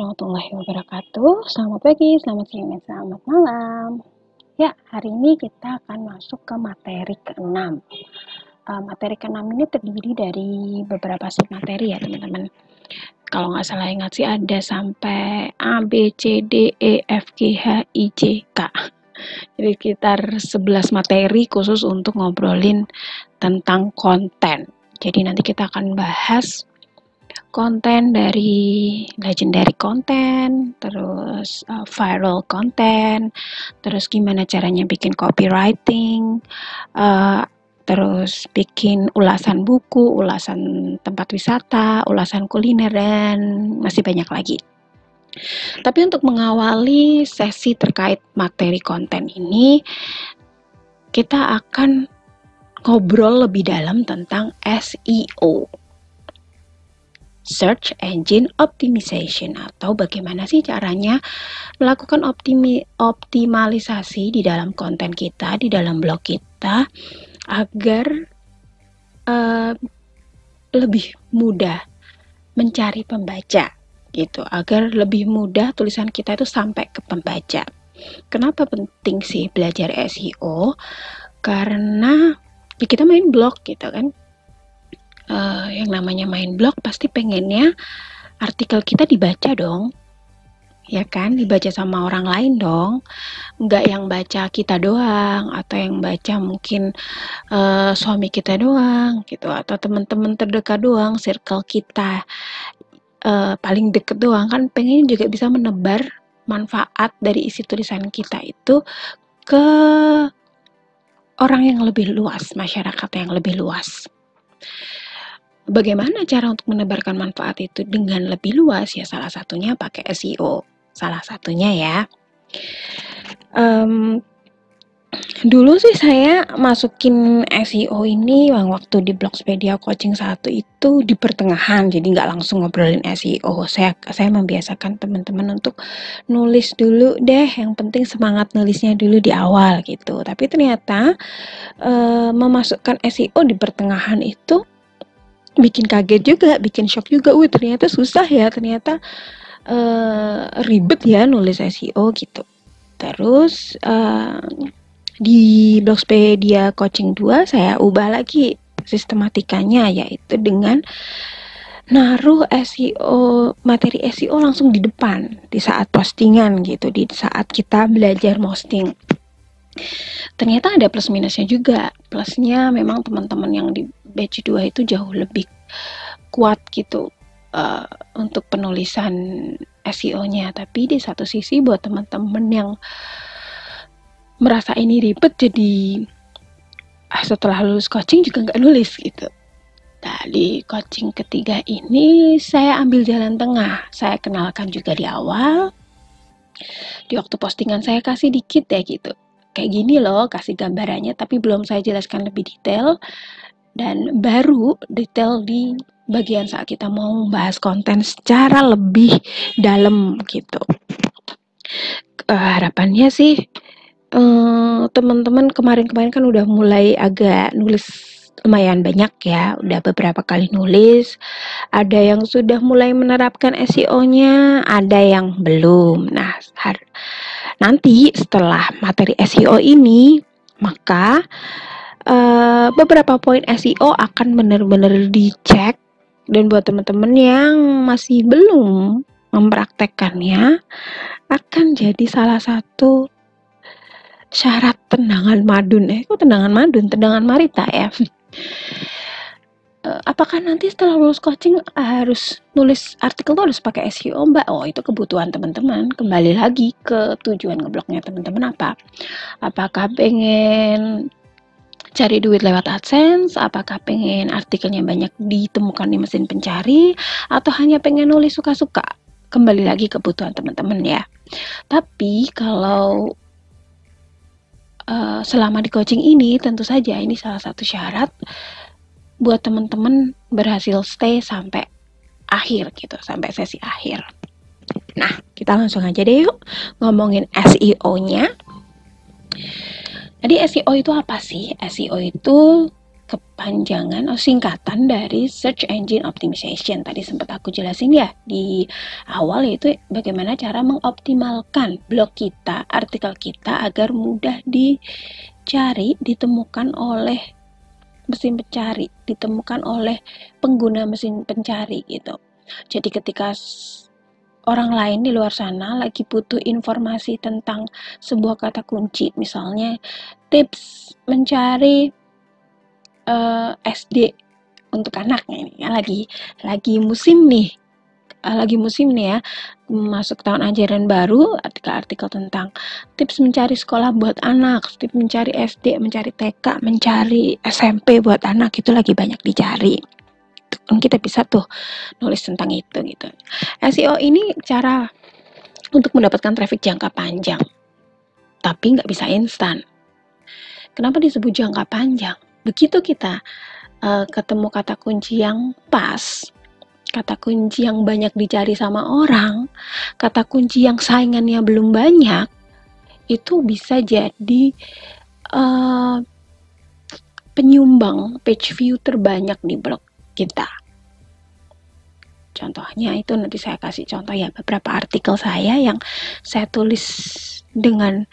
warahmatullahi wabarakatuh. Selamat pagi, selamat siang, dan selamat malam. Ya, hari ini kita akan masuk ke materi ke-6. Materi ke-6 ini terdiri dari beberapa submateri ya teman-teman. Kalau nggak salah ingat sih ada sampai A, B, C, D, E, F, G, H, I, J, K. Jadi sekitar 11 materi khusus untuk ngobrolin tentang konten. Jadi nanti kita akan bahas konten dari legendary content, terus viral content, terus gimana caranya bikin copywriting, terus bikin ulasan buku, ulasan tempat wisata, ulasan kuliner, dan masih banyak lagi. Tapi untuk mengawali sesi terkait materi konten ini, kita akan ngobrol lebih dalam tentang SEO. Search Engine Optimization, atau bagaimana sih caranya melakukan optimalisasi di dalam konten kita, di dalam blog kita, agar lebih mudah mencari pembaca gitu, agar lebih mudah tulisan kita itu sampai ke pembaca. Kenapa penting sih belajar SEO? Karena ya kita main blog gitu kan. Yang namanya main blog pasti pengennya artikel kita dibaca dong, ya kan, dibaca sama orang lain dong, nggak yang baca kita doang, atau yang baca mungkin suami kita doang gitu, atau teman-teman terdekat doang, circle kita paling deket doang. Kan pengen juga bisa menebar manfaat dari isi tulisan kita itu ke orang yang lebih luas, masyarakat yang lebih luas. Bagaimana cara untuk menebarkan manfaat itu dengan lebih luas? Ya salah satunya pakai SEO, salah satunya ya. Dulu sih saya masukin SEO ini waktu di Blogspedia Coaching 1 itu di pertengahan, jadi nggak langsung ngobrolin SEO. Saya membiasakan teman-teman untuk nulis dulu deh, yang penting semangat nulisnya dulu di awal gitu. Tapi ternyata memasukkan SEO di pertengahan itu bikin kaget juga, bikin shock juga. Ternyata susah ya, ternyata ribet ya nulis SEO gitu. Terus di Blogspedia Coaching 2 saya ubah lagi sistematikanya, yaitu dengan naruh SEO, materi SEO langsung di depan di saat postingan gitu, di saat kita belajar posting. Ternyata ada plus minusnya juga. Plusnya memang teman-teman yang di batch 2 itu jauh lebih kuat gitu untuk penulisan SEO-nya. Tapi di satu sisi buat teman-teman yang merasa ini ribet, jadi setelah lulus coaching juga nggak nulis gitu. Nah, di coaching ketiga ini saya ambil jalan tengah. Saya kenalkan juga di awal. Di waktu postingan saya kasih dikit ya gitu. Kayak gini loh, kasih gambarannya, tapi belum saya jelaskan lebih detail. Dan baru detail di bagian saat kita mau membahas konten secara lebih dalam gitu. Harapannya sih teman-teman kemarin-kemarin kan udah mulai agak nulis lumayan banyak ya, udah beberapa kali nulis. Ada yang sudah mulai menerapkan SEO-nya, ada yang belum. Nah, nanti setelah materi SEO ini, maka beberapa poin SEO akan benar-benar dicek. Dan buat teman-teman yang masih belum mempraktekkannya, akan jadi salah satu syarat tendangan madun. Tendangan Marita ya. Apakah nanti setelah lulus coaching harus nulis artikel tuh harus pakai SEO, Mbak? Oh, itu kebutuhan teman-teman. Kembali nagi ke tujuan ngeblognya teman-teman apa? Apakah pengen cari duit lewat AdSense? Apakah pengen artikelnya banyak ditemukan di mesin pencari? Atau hanya pengen nulis suka-suka? Kembali lagi ke kebutuhan teman-teman ya. Tapi kalau selama di coaching ini, tentu saja ini salah satu syarat buat teman-teman berhasil stay sampai akhir gitu, sampai sesi akhir. Nah, kita langsung aja deh yuk ngomongin SEO-nya. Jadi SEO itu apa sih? SEO itu kepanjangan atau singkatan dari Search Engine Optimization. Tadi sempat aku jelasin ya di awal, yaitu bagaimana cara mengoptimalkan blog kita, artikel kita agar mudah dicari, ditemukan oleh mesin pencari, ditemukan oleh pengguna mesin pencari gitu. Jadi ketika orang lain di luar sana lagi butuh informasi tentang sebuah kata kunci, misalnya tips mencari SD untuk anaknya ini ya, lagi musim nih ya, masuk tahun ajaran baru, artikel-artikel tentang tips mencari sekolah buat anak, tips mencari SD, mencari TK, mencari SMP buat anak, itu lagi banyak dicari. Kita bisa tuh nulis tentang itu gitu. SEO ini cara untuk mendapatkan traffic jangka panjang, tapi nggak bisa instan. Kenapa disebut jangka panjang? Begitu kita ketemu kata kunci yang pas, kata kunci yang banyak dicari sama orang, kata kunci yang saingannya belum banyak, itu bisa jadi penyumbang page view terbanyak di blog kita. Contohnya itu nanti saya kasih contoh ya, beberapa artikel saya yang saya tulis dengan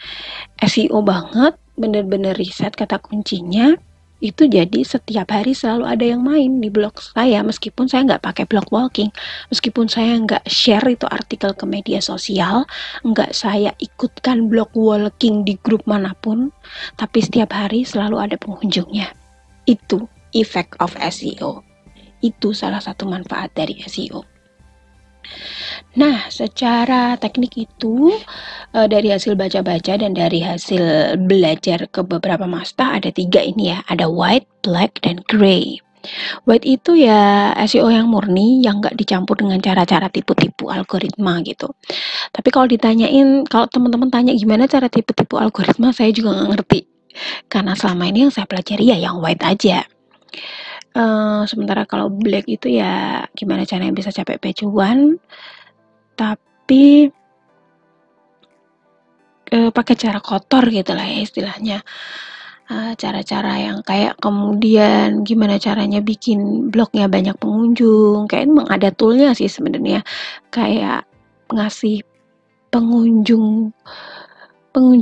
SEO banget, bener-bener riset kata kuncinya, itu jadi setiap hari selalu ada yang main di blog saya, meskipun saya nggak pakai blog walking, meskipun saya nggak share itu artikel ke media sosial, nggak saya ikutkan blog walking di grup manapun, tapi setiap hari selalu ada pengunjungnya. Itu effect of SEO. Itu salah satu manfaat dari SEO. Nah, secara teknik itu dari hasil baca-baca dan dari hasil belajar ke beberapa masta, ada 3 ini ya, ada white, black, dan gray. White itu ya SEO yang murni, yang nggak dicampur dengan cara-cara tipu-tipu algoritma gitu. Tapi kalau teman-teman tanya gimana cara tipu-tipu algoritma, saya juga nggak ngerti. Karena selama ini yang saya pelajari ya yang white aja. Sementara kalau black itu ya gimana caranya bisa capai page one, tapi pakai cara kotor gitu lah ya istilahnya. Cara-cara yang kayak kemudian gimana caranya bikin blognya banyak pengunjung, kayak emang ada toolnya sih sebenarnya, kayak ngasih pengunjung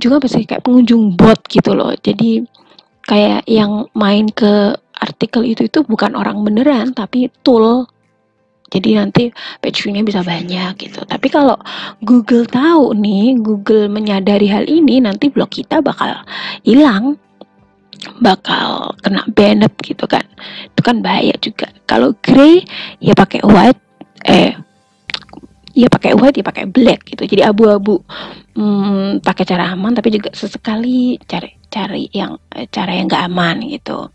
apa sih, kayak pengunjung bot gitu loh. Jadi kayak yang main ke artikel itu bukan orang beneran, tapi tool. Jadi nanti page view-nya bisa banyak gitu. Tapi kalau Google tahu nih, Google menyadari hal ini, nanti blog kita bakal hilang, bakal kena banned gitu kan. Itu kan bahaya juga. Kalau gray ya pakai white, ya pakai black gitu. Jadi abu-abu. Pakai cara aman, tapi juga sesekali cari yang cara yang nggak aman gitu.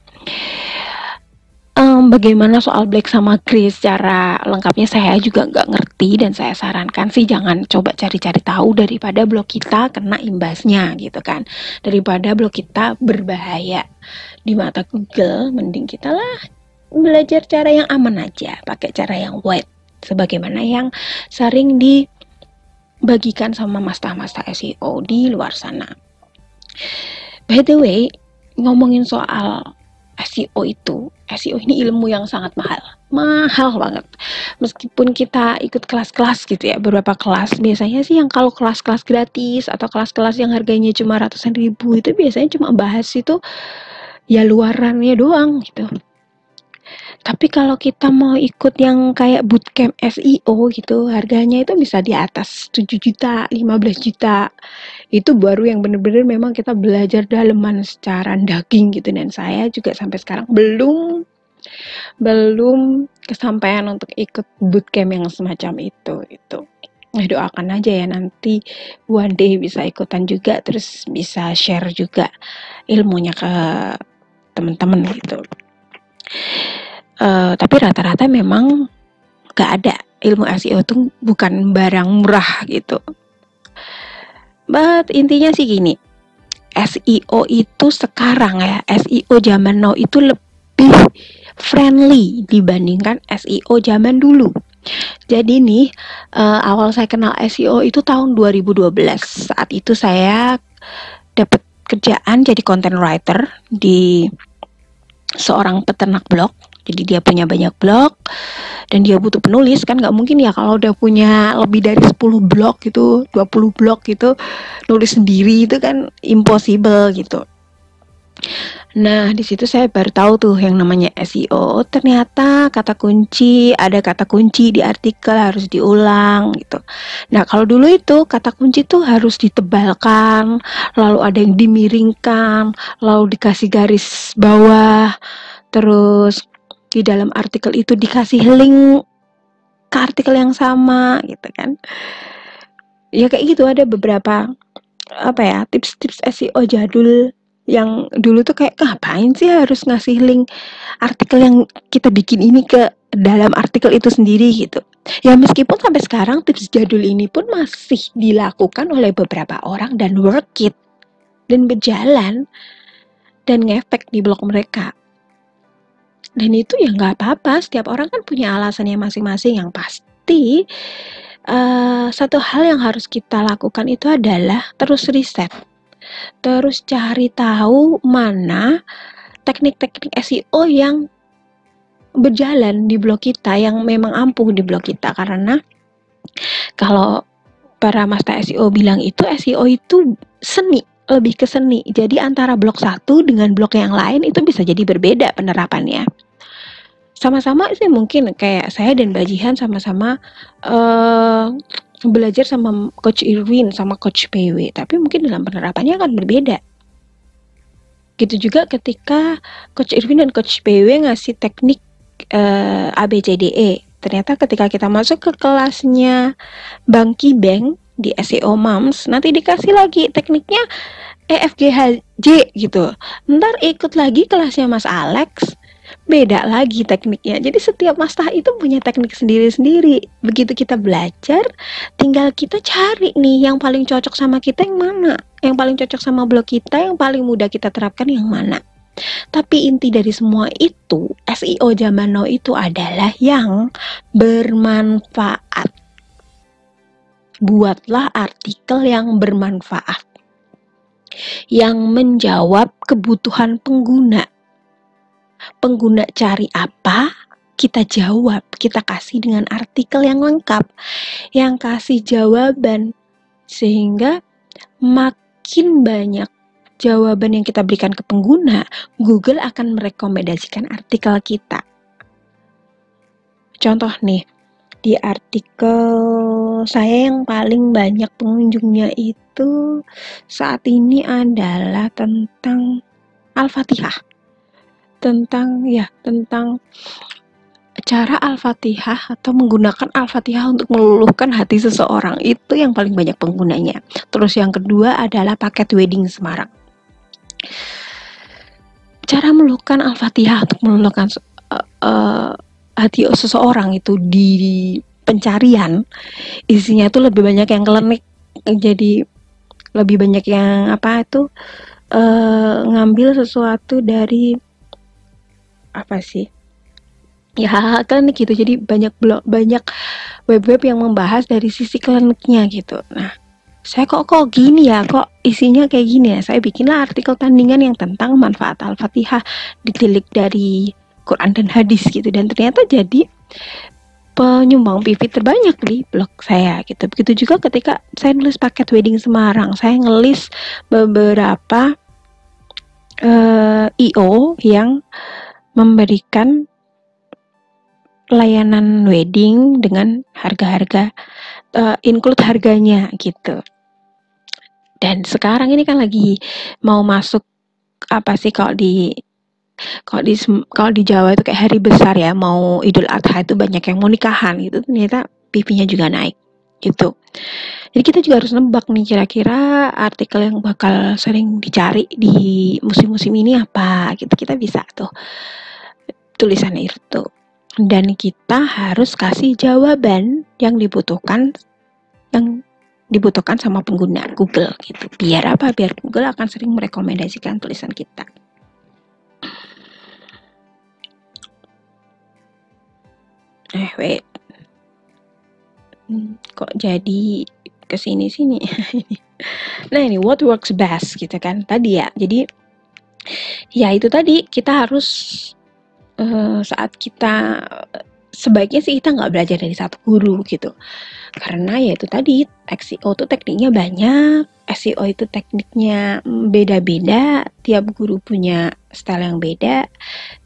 Bagaimana soal black sama gray secara lengkapnya saya juga nggak ngerti, dan saya sarankan sih jangan coba cari-cari tahu daripada blog kita kena imbasnya gitu kan. Daripada blog kita berbahaya di mata Google, mending kita lah belajar cara yang aman aja, pakai cara yang white sebagaimana yang sering dibagikan sama master-master SEO di luar sana. By the way, ngomongin soal SEO ini ilmu yang sangat mahal banget. Meskipun kita ikut kelas-kelas gitu ya, beberapa kelas, biasanya sih yang kalau kelas-kelas gratis atau kelas-kelas yang harganya cuma ratusan ribu, itu biasanya cuma bahas itu ya luarannya doang gitu. Tapi kalau kita mau ikut yang kayak bootcamp SEO gitu, harganya itu bisa di atas 7 juta, 15 juta. Itu baru yang bener-bener memang kita belajar daleman secara daging gitu. Dan saya juga sampai sekarang belum kesampaian untuk ikut bootcamp yang semacam itu. Doakan aja ya nanti one day bisa ikutan juga, terus bisa share juga ilmunya ke teman-teman gitu. Tapi rata-rata memang gak ada, ilmu SEO tuh bukan barang murah gitu. But intinya sih gini, SEO itu sekarang ya, SEO zaman now itu lebih friendly dibandingkan SEO zaman dulu. Jadi nih, awal saya kenal SEO itu tahun 2012. Saat itu saya dapat kerjaan jadi content writer di seorang peternak blog. Jadi dia punya banyak blog dan dia butuh penulis, kan nggak mungkin ya kalau udah punya lebih dari 10 blog gitu, 20 blog gitu, nulis sendiri itu kan impossible gitu. Nah, di situ saya baru tahu tuh yang namanya SEO. Ternyata ada kata kunci di artikel harus diulang gitu. Nah, kalau dulu itu kata kunci tuh harus ditebalkan, lalu ada yang dimiringkan, lalu dikasih garis bawah, terus di dalam artikel itu dikasih link ke artikel yang sama gitu kan. Ya kayak gitu, ada beberapa tips-tips SEO jadul yang dulu tuh kayak ngapain sih harus ngasih link artikel yang kita bikin ini ke dalam artikel itu sendiri gitu. Ya meskipun sampai sekarang tips jadul ini pun masih dilakukan oleh beberapa orang dan work it dan berjalan dan ngefek di blog mereka. Dan itu ya nggak apa-apa, setiap orang kan punya alasannya masing-masing. Yang pasti satu hal yang harus kita lakukan itu adalah terus riset, terus cari tahu mana teknik-teknik SEO yang berjalan di blog kita, yang memang ampuh di blog kita. Karena kalau para master SEO bilang itu SEO itu seni, lebih ke seni. Jadi antara blog satu dengan blog yang lain itu bisa jadi berbeda penerapannya. Sama-sama sih mungkin kayak saya dan Mbak Jihan sama-sama belajar sama Coach Irwin sama Coach PW, tapi mungkin dalam penerapannya akan berbeda. Gitu juga ketika Coach Irwin dan Coach PW ngasih teknik ABCDE. Ternyata ketika kita masuk ke kelasnya Bang Kibeng di SEO Moms, nanti dikasih lagi tekniknya EFGHJ gitu. Ntar ikut lagi kelasnya Mas Alex, beda lagi tekniknya. Jadi setiap mastah itu punya teknik sendiri-sendiri. Begitu kita belajar, tinggal kita cari nih yang paling cocok sama kita yang mana, yang paling cocok sama blog kita, yang paling mudah kita terapkan yang mana. Tapi inti dari semua itu, SEO zaman now itu adalah yang bermanfaat. Buatlah artikel yang bermanfaat, yang menjawab kebutuhan pengguna. Pengguna cari apa, kita jawab, kita kasih dengan artikel yang lengkap, yang kasih jawaban, sehingga makin banyak jawaban yang kita berikan ke pengguna, Google akan merekomendasikan artikel kita. Contoh nih, di artikel saya yang paling banyak pengunjungnya itu saat ini adalah tentang Al-Fatihah. Tentang cara Al-Fatihah atau menggunakan Al-Fatihah untuk meluluhkan hati seseorang. Itu yang paling banyak penggunanya. Terus yang kedua adalah paket wedding Semarang. Cara meluluhkan Al-Fatihah untuk meluluhkan hati seseorang itu di pencarian, isinya itu lebih banyak yang klinik, jadi lebih banyak yang ngambil sesuatu dari hal-hal klinik gitu. Jadi banyak web-web yang membahas dari sisi kliniknya gitu. Nah, saya kok gini ya, kok isinya kayak gini ya. Saya bikinlah artikel tandingan yang tentang manfaat Al-Fatihah ditilik dari Quran dan hadis gitu, dan ternyata jadi penyumbang PV terbanyak di blog saya gitu. Begitu juga ketika saya nulis paket wedding Semarang, saya ngelis beberapa IO yang memberikan layanan wedding dengan harga-harga include harganya gitu. Dan sekarang ini kan lagi mau masuk kalau di Jawa itu kayak hari besar ya, mau Idul Adha itu banyak yang mau nikahan gitu, ternyata PV-nya juga naik gitu. Jadi kita juga harus nebak nih kira-kira artikel yang bakal sering dicari di musim-musim ini apa gitu. Kita bisa tuh tulisannya itu. Dan kita harus kasih jawaban yang dibutuhkan sama pengguna Google gitu. Biar apa? Biar Google akan sering merekomendasikan tulisan kita. Wait. Kok jadi kesini-sini? Nah ini what works best gitu kan tadi ya. Jadi Ya itu tadi, kita harus saat kita sebaiknya sih kita nggak belajar dari satu guru gitu. Karena ya itu tadi, SEO itu tekniknya banyak, SEO itu tekniknya beda-beda, tiap guru punya style yang beda.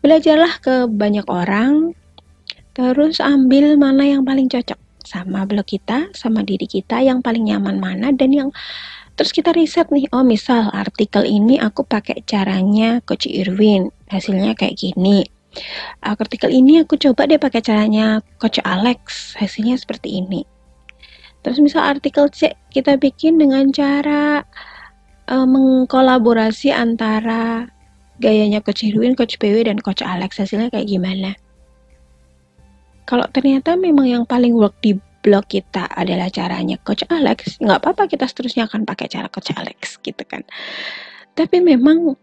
Belajarlah ke banyak orang, terus ambil mana yang paling cocok sama blog kita, sama diri kita, yang paling nyaman mana, dan yang terus kita riset nih, oh misal artikel ini aku pakai caranya Coach Irwin, hasilnya kayak gini. Artikel ini aku coba deh pakai caranya Coach Alex, hasilnya seperti ini. Terus misal artikel C kita bikin dengan cara mengkolaborasi antara gayanya Coach Irwin, Coach PW, dan Coach Alex, hasilnya kayak gimana. Kalau ternyata memang yang paling work di blog kita adalah caranya Coach Alex, nggak apa-apa, kita seterusnya akan pakai cara Coach Alex gitu kan. Tapi memang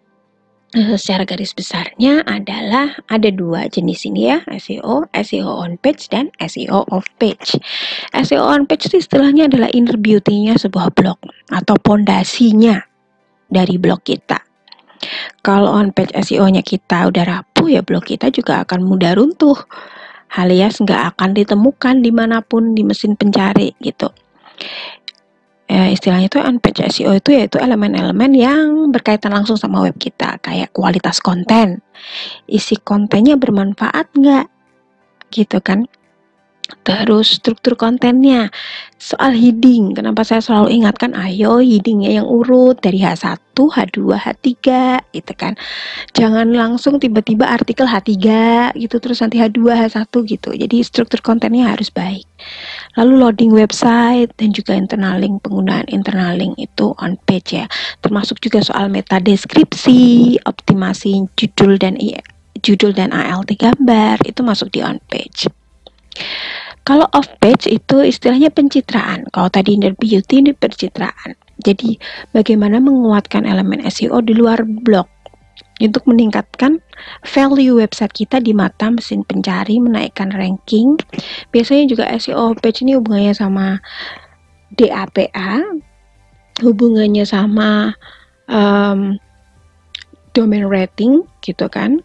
secara garis besarnya adalah ada dua jenis ini ya, SEO on page dan SEO off page. SEO on page itu istilahnya adalah inner beauty-nya sebuah blog atau pondasinya dari blog kita. Kalau on page SEO-nya kita udah rapuh, ya blog kita juga akan mudah runtuh, alias nggak akan ditemukan dimanapun di mesin pencari gitu. Istilahnya itu on page SEO itu yaitu elemen-elemen yang berkaitan langsung sama web kita, kayak kualitas konten, isi kontennya bermanfaat nggak, gitu kan. Terus struktur kontennya, soal heading, kenapa saya selalu ingatkan, ayo headingnya yang urut dari H1, H2, H3 gitu kan. Jangan langsung tiba-tiba artikel H3 gitu, terus nanti H2, H1 gitu. Jadi struktur kontennya harus baik. Lalu loading website dan juga internal link, penggunaan internal link itu on page ya. Termasuk juga soal meta deskripsi, optimasi judul dan ALT gambar, itu masuk di on page. Kalau off page itu istilahnya pencitraan. Kalau tadi inner beauty, ini pencitraan. Jadi bagaimana menguatkan elemen SEO di luar blog untuk meningkatkan value website kita di mata mesin pencari, menaikkan ranking. Biasanya juga SEO page ini hubungannya sama DAPA, hubungannya sama domain rating gitu kan.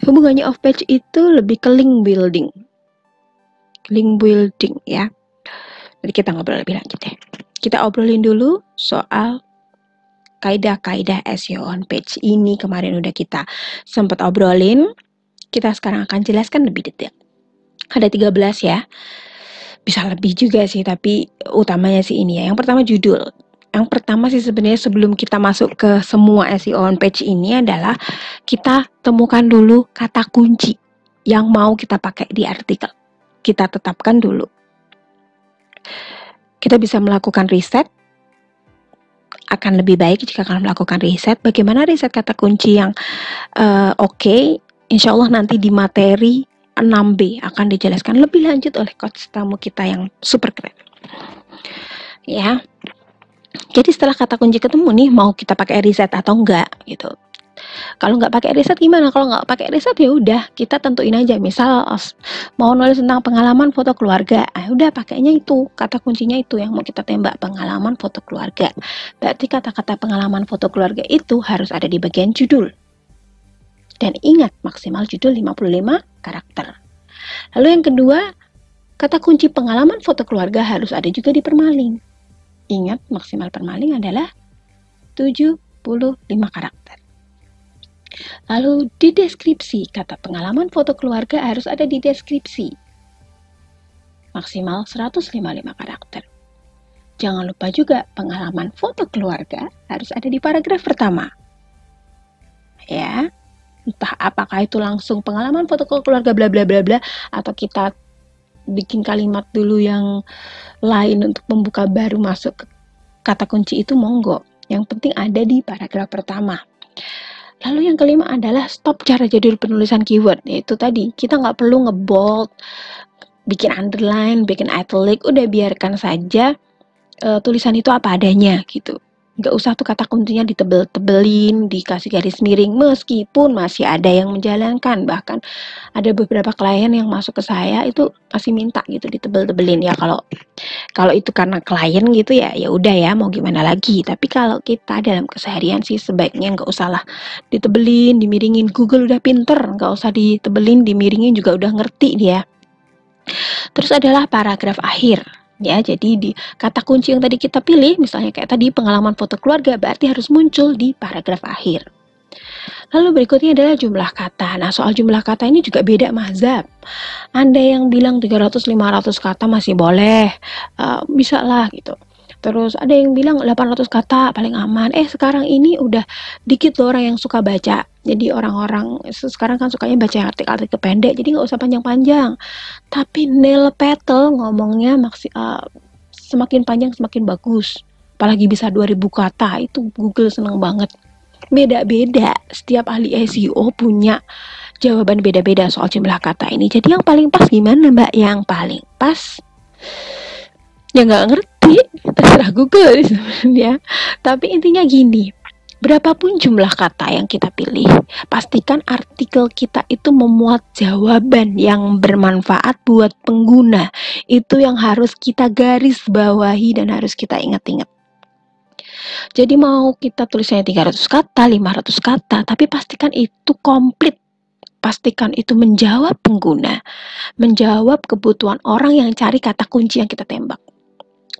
Hubungannya off page itu lebih ke link building ya. Jadi kita ngobrol lebih lanjut deh. Kita obrolin dulu soal kaidah-kaidah SEO on page ini. Kemarin udah kita sempat obrolin, kita sekarang akan jelaskan lebih detail. Ada 13 ya, bisa lebih juga sih, tapi utamanya sih ini ya. Yang pertama judul. Yang pertama sih sebenarnya sebelum kita masuk ke semua SEO on page ini adalah kita temukan dulu kata kunci yang mau kita pakai di artikel. Kita tetapkan dulu. Kita bisa melakukan riset. Akan lebih baik jika kalian melakukan riset. Bagaimana riset kata kunci yang oke. Insya Allah nanti di materi 6B akan dijelaskan lebih lanjut oleh coach tamu kita yang super keren. Ya. Jadi setelah kata kunci ketemu nih, mau kita pakai riset atau enggak gitu. Kalau nggak pakai riset gimana? Kalau nggak pakai riset ya udah kita tentuin aja. Misal mau nulis tentang pengalaman foto keluarga, udah pakainya itu, kata kuncinya itu yang mau kita tembak, pengalaman foto keluarga. Berarti kata-kata pengalaman foto keluarga itu harus ada di bagian judul. Dan ingat, maksimal judul 55 karakter. Lalu yang kedua, kata kunci pengalaman foto keluarga harus ada juga di permalink. Ingat, maksimal permalink adalah 75 karakter. Lalu di deskripsi, kata pengalaman foto keluarga harus ada di deskripsi. Maksimal 155 karakter. Jangan lupa juga pengalaman foto keluarga harus ada di paragraf pertama. Ya, entah apakah itu langsung pengalaman foto keluarga bla bla bla bla, atau kita bikin kalimat dulu yang lain untuk membuka baru masuk ke kata kunci itu, monggo. Yang penting ada di paragraf pertama. Lalu yang kelima adalah stop cara jadul penulisan keyword. Yaitu tadi, kita nggak perlu ngebold, bikin underline, bikin italic, udah biarkan saja tulisan itu apa adanya gitu. Nggak usah tuh kata kuncinya ditebel-tebelin, dikasih garis miring, meskipun masih ada yang menjalankan. Bahkan ada beberapa klien yang masuk ke saya itu masih minta gitu ditebel-tebelin ya. Kalau itu karena klien gitu ya, ya udah ya mau gimana lagi. Tapi kalau kita dalam keseharian sih sebaiknya nggak usah lah ditebelin, dimiringin. Google udah pinter, nggak usah ditebelin, dimiringin juga udah ngerti dia. Terus adalah paragraf akhir. Ya, jadi di kata kunci yang tadi kita pilih, misalnya kayak tadi pengalaman foto keluarga, berarti harus muncul di paragraf akhir. Lalu berikutnya adalah jumlah kata. Nah, soal jumlah kata ini juga beda mazhab. Ada yang bilang 300-500 kata masih boleh, bisa lah gitu. Terus ada yang bilang 800 kata paling aman. Sekarang ini udah dikit loh orang yang suka baca. Jadi orang-orang sekarang kan sukanya baca yang artikel-artikel pendek, jadi nggak usah panjang-panjang. Tapi Neil Patel ngomongnya semakin panjang semakin bagus. Apalagi bisa 2000 kata, itu Google seneng banget. Beda-beda, setiap ahli SEO punya jawaban beda-beda soal jumlah kata ini. Jadi yang paling pas gimana Mbak? Yang paling pas ya nggak ngerti, terserah Google sebenarnya. Tapi intinya gini, berapapun jumlah kata yang kita pilih, pastikan artikel kita itu memuat jawaban yang bermanfaat buat pengguna. Itu yang harus kita garis bawahi dan harus kita ingat-ingat. Jadi mau kita tulisnya 300 kata, 500 kata, tapi pastikan itu komplit. Pastikan itu menjawab pengguna, menjawab kebutuhan orang yang cari kata kunci yang kita tembak.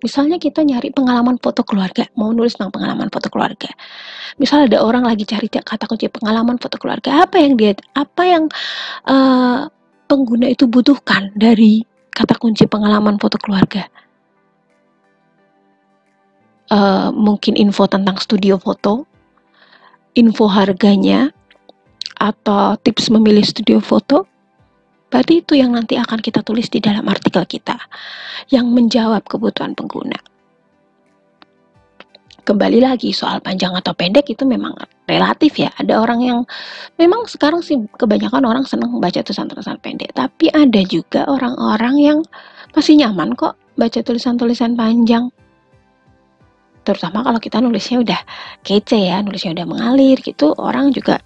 Misalnya kita nyari pengalaman foto keluarga, mau nulis tentang pengalaman foto keluarga. Misal ada orang lagi cari kata kunci pengalaman foto keluarga, apa yang pengguna itu butuhkan dari kata kunci pengalaman foto keluarga? Mungkin info tentang studio foto, info harganya, atau tips memilih studio foto. Berarti itu yang nanti akan kita tulis di dalam artikel kita, yang menjawab kebutuhan pengguna. Kembali lagi soal panjang atau pendek itu memang relatif ya. Ada orang yang memang sekarang sih kebanyakan orang senang baca tulisan-tulisan pendek, tapi ada juga orang-orang yang masih nyaman kok baca tulisan-tulisan panjang. Terutama kalau kita nulisnya udah kece ya, nulisnya udah mengalir gitu, orang juga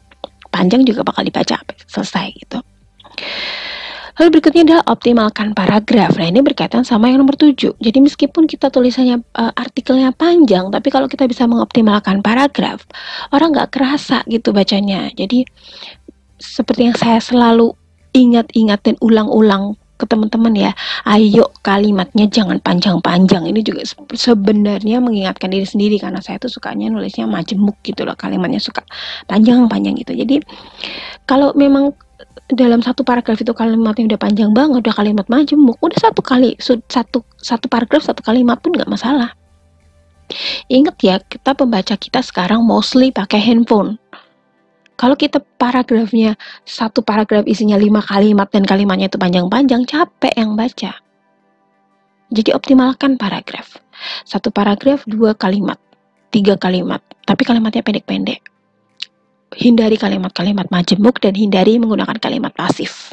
panjang juga bakal dibaca selesai gitu. Lalu berikutnya adalah optimalkan paragraf. Nah, ini berkaitan sama yang nomor 7. Jadi meskipun kita tulisannya artikelnya panjang, tapi kalau kita bisa mengoptimalkan paragraf, orang nggak kerasa gitu bacanya. Jadi seperti yang saya selalu ingat-ingatin ulang-ulang ke teman-teman ya, ayo kalimatnya jangan panjang-panjang. Ini juga sebenarnya mengingatkan diri sendiri, karena saya tuh sukanya nulisnya majemuk gitu loh, kalimatnya suka panjang-panjang gitu. Jadi kalau memang dalam satu paragraf itu kalimatnya udah panjang banget, udah kalimat majemuk, udah satu paragraf satu kalimat pun nggak masalah. Ingat ya, kita pembaca kita sekarang mostly pakai handphone. Kalau kita paragrafnya satu paragraf isinya 5 kalimat dan kalimatnya itu panjang-panjang, capek yang baca. Jadi optimalkan paragraf. Satu paragraf 2 kalimat, 3 kalimat, tapi kalimatnya pendek-pendek. Hindari kalimat-kalimat majemuk dan hindari menggunakan kalimat pasif.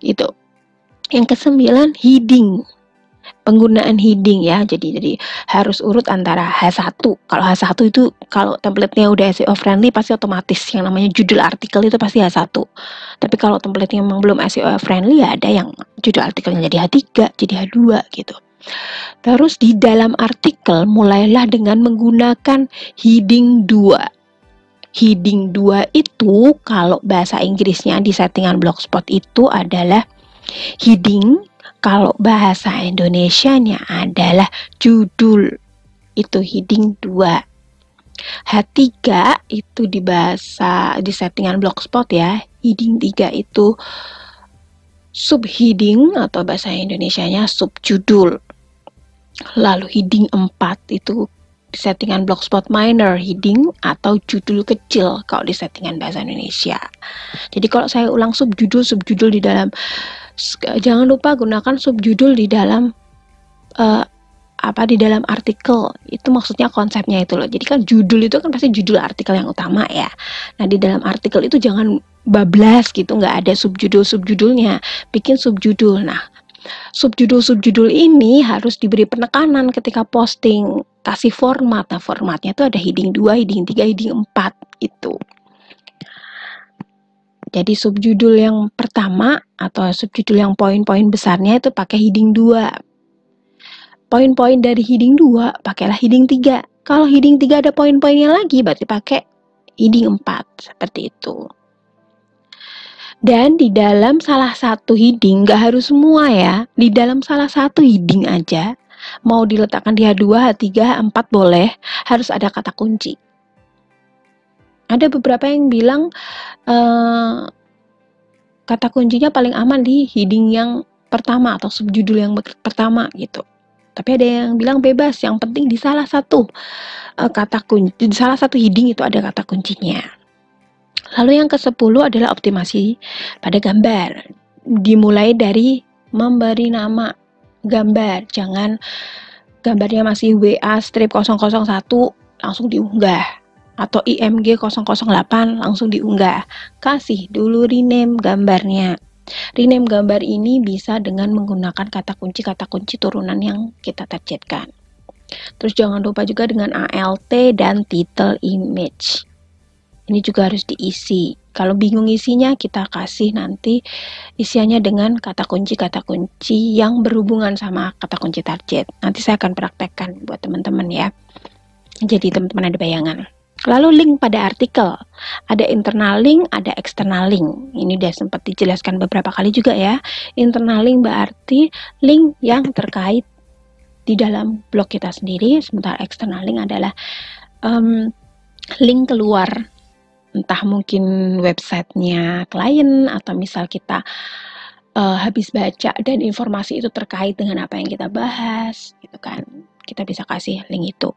Itu. Yang ke-9, heading. Penggunaan heading ya. Jadi harus urut antara H1. Kalau H1 itu kalau template-nya udah SEO friendly pasti otomatis yang namanya judul artikel itu pasti H1. Tapi kalau template-nya memang belum SEO friendly ya ada yang judul artikelnya jadi H3, jadi H2 gitu. Terus di dalam artikel mulailah dengan menggunakan heading 2. Heading 2 itu kalau bahasa Inggrisnya di settingan Blogspot itu adalah heading, kalau bahasa Indonesianya adalah judul. Itu heading 2. H3 itu di settingan Blogspot ya. Heading 3 itu subheading atau bahasa Indonesianya subjudul. Lalu heading 4 itu di settingan Blogspot minor heading atau judul kecil kalau di settingan bahasa Indonesia. Jadi kalau saya ulang subjudul di dalam, jangan lupa gunakan subjudul di dalam di dalam artikel. Itu maksudnya konsepnya itu loh. Jadi kan judul itu kan pasti judul artikel yang utama ya. Nah di dalam artikel itu jangan bablas gitu, nggak ada subjudulnya. Bikin subjudul. Nah subjudul-subjudul ini harus diberi penekanan ketika posting, kasih format. Nah, formatnya itu ada heading 2, heading 3, heading 4 itu. Jadi subjudul yang pertama atau subjudul yang poin-poin besarnya itu pakai heading 2. Poin-poin dari heading 2 pakailah heading 3. Kalau heading 3 ada poin-poinnya lagi berarti pakai heading 4. Seperti itu. Dan di dalam salah satu heading, nggak harus semua ya, di dalam salah satu heading aja, mau diletakkan di H2, H3, H4 boleh, harus ada kata kunci. Ada beberapa yang bilang kata kuncinya paling aman di heading yang pertama atau subjudul yang pertama gitu. Tapi ada yang bilang bebas, yang penting di salah satu kata kunci, di salah satu heading itu ada kata kuncinya. Lalu yang ke-10 adalah optimasi pada gambar. Dimulai dari memberi nama gambar. Jangan gambarnya masih WA strip 001 langsung diunggah. Atau IMG 008 langsung diunggah. Kasih dulu rename gambarnya. Rename gambar ini bisa dengan menggunakan kata kunci turunan yang kita targetkan. Terus jangan lupa juga dengan ALT dan title image. Ini juga harus diisi. Kalau bingung isinya, kita kasih nanti isiannya dengan kata kunci yang berhubungan sama kata kunci target. Nanti saya akan praktekkan buat teman-teman ya. Jadi teman-teman ada bayangan. Lalu link pada artikel. Ada internal link, ada external link. Ini udah sempat dijelaskan beberapa kali juga ya. Internal link berarti link yang terkait di dalam blog kita sendiri. Sementara external link adalah link keluar. Entah mungkin websitenya klien atau misal kita habis baca dan informasi itu terkait dengan apa yang kita bahas gitu kan. Kita bisa kasih link itu.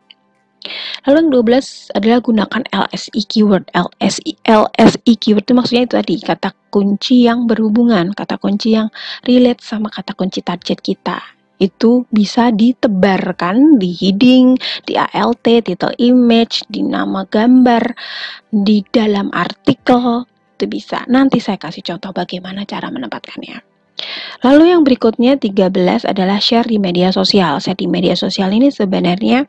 Lalu yang 12 adalah gunakan LSI keyword. LSI keyword itu maksudnya itu tadi, kata kunci yang berhubungan, kata kunci yang relate sama kata kunci target kita. Itu bisa ditebarkan di heading, di ALT, title image, di nama gambar, di dalam artikel, itu bisa. Nanti saya kasih contoh bagaimana cara menempatkannya. Lalu yang berikutnya 13 adalah share di media sosial. Share di media sosial ini sebenarnya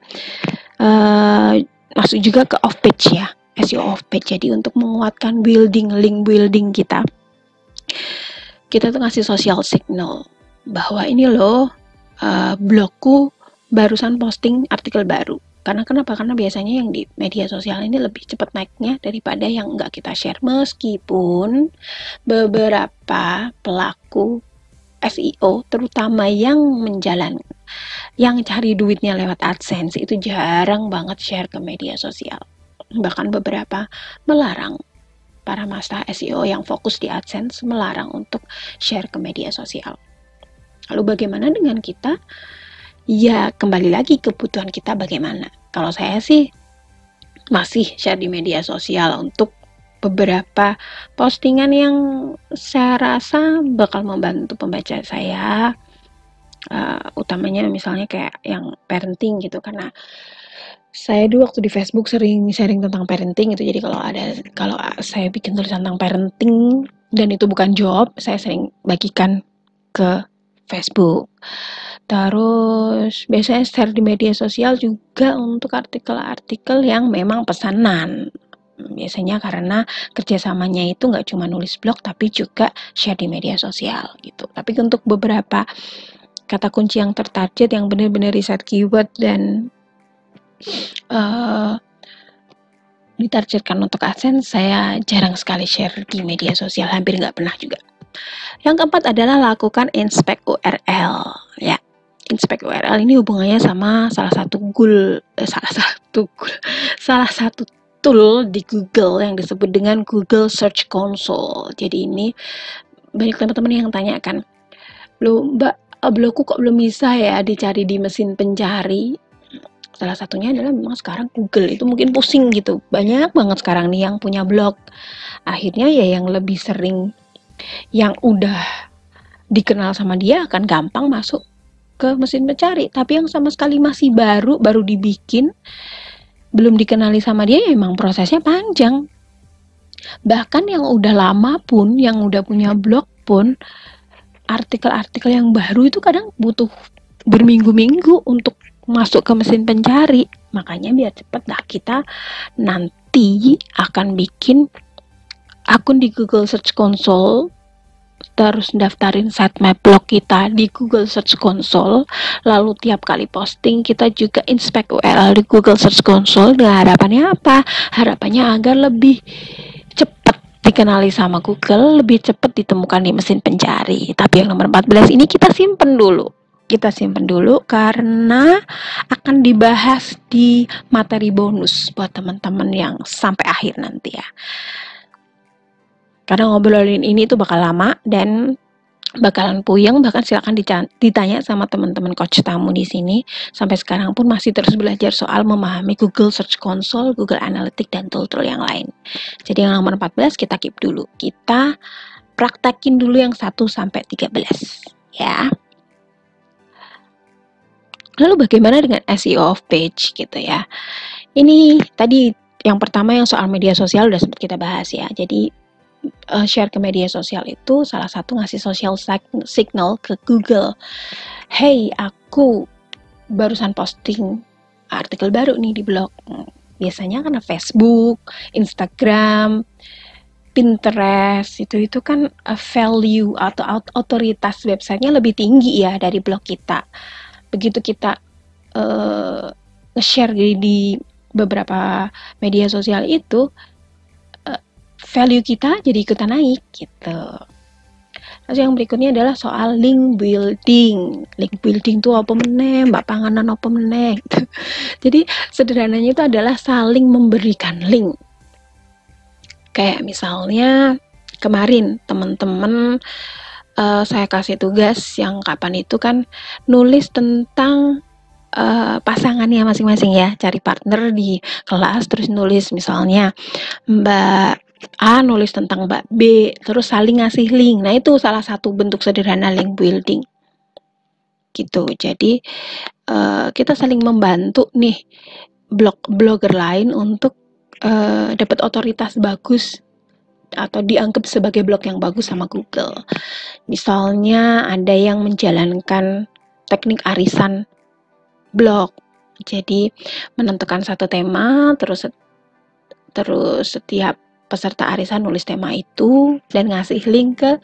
masuk juga ke off page ya, SEO off page. Jadi untuk menguatkan link building kita tuh ngasih social signal bahwa ini loh blogku barusan posting artikel baru. Karena kenapa? Karena biasanya yang di media sosial ini lebih cepat naiknya daripada yang nggak kita share. Meskipun beberapa pelaku SEO terutama yang cari duitnya lewat AdSense itu jarang banget share ke media sosial. Bahkan beberapa melarang, para master SEO yang fokus di AdSense melarang untuk share ke media sosial. Lalu bagaimana dengan kita? Ya kembali lagi kebutuhan kita bagaimana. Kalau saya sih masih share di media sosial untuk beberapa postingan yang saya rasa bakal membantu pembaca saya, utamanya misalnya kayak yang parenting gitu, karena saya dulu waktu di Facebook sering sharing tentang parenting itu. Jadi kalau saya bikin tulisan tentang parenting dan itu bukan job, saya sering bagikan ke Facebook. Terus biasanya share di media sosial juga untuk artikel-artikel yang memang pesanan. Biasanya karena kerjasamanya itu nggak cuma nulis blog tapi juga share di media sosial gitu. Tapi untuk beberapa kata kunci yang tertarget, yang benar-benar riset keyword dan ditargetkan untuk AdSense, saya jarang sekali share di media sosial, hampir nggak pernah juga. Yang keempat adalah lakukan inspect URL ya. Inspect URL ini hubungannya sama salah satu tool di Google yang disebut dengan Google Search Console. Jadi ini banyak teman-teman yang tanyakan, loh Mbak, blogku kok belum bisa ya dicari di mesin pencari? Salah satunya adalah memang sekarang Google itu mungkin pusing gitu. Banyak banget sekarang nih yang punya blog. Akhirnya ya yang lebih sering, yang udah dikenal sama dia akan gampang masuk ke mesin pencari. Tapi yang sama sekali masih baru dibikin, belum dikenali sama dia, ya emang prosesnya panjang. Bahkan yang udah lama pun, yang udah punya blog pun, artikel-artikel yang baru itu kadang butuh berminggu-minggu untuk masuk ke mesin pencari. Makanya biar cepet dah, kita nanti akan bikin akun di Google Search Console, terus daftarin sitemap blog kita di Google Search Console, lalu tiap kali posting kita juga inspect URL di Google Search Console. Dengan harapannya apa? Harapannya agar lebih cepat dikenali sama Google, lebih cepat ditemukan di mesin pencari. Tapi yang nomor 14 ini kita simpen dulu. Kita simpen dulu karena akan dibahas di materi bonus buat teman-teman yang sampai akhir nanti ya. Karena ngobrolin ini tuh bakal lama dan bakalan puyeng, bahkan silakan ditanya sama teman-teman coach tamu di sini. Sampai sekarang pun masih terus belajar soal memahami Google Search Console, Google Analytics dan tool-tool yang lain. Jadi yang nomor 14 kita keep dulu. Kita praktekin dulu yang 1 sampai 13 ya. Lalu bagaimana dengan SEO of page gitu ya. Ini tadi yang pertama yang soal media sosial udah sempat kita bahas ya. Jadi share ke media sosial itu salah satu ngasih social signal ke Google. Hey, aku barusan posting artikel baru nih di blog. Biasanya karena Facebook, Instagram, Pinterest itu kan value atau otoritas websitenya lebih tinggi ya dari blog kita. Begitu kita nge-share di beberapa media sosial itu, value kita jadi ikutan naik gitu. Terus yang berikutnya adalah soal link building. Link building itu apa meneh, mbak panganan apa meneh gitu. Jadi sederhananya itu adalah saling memberikan link. Kayak misalnya kemarin teman-teman saya kasih tugas yang kapan itu kan nulis tentang pasangannya masing-masing ya, cari partner di kelas, terus nulis misalnya Mbak A nulis tentang Mbak B, terus saling ngasih link. Nah itu salah satu bentuk sederhana link building gitu. Jadi kita saling membantu nih blogger lain untuk dapat otoritas bagus atau dianggap sebagai blog yang bagus sama Google. Misalnya ada yang menjalankan teknik arisan blog. Jadi menentukan satu tema, terus setiap peserta arisan nulis tema itu dan ngasih link ke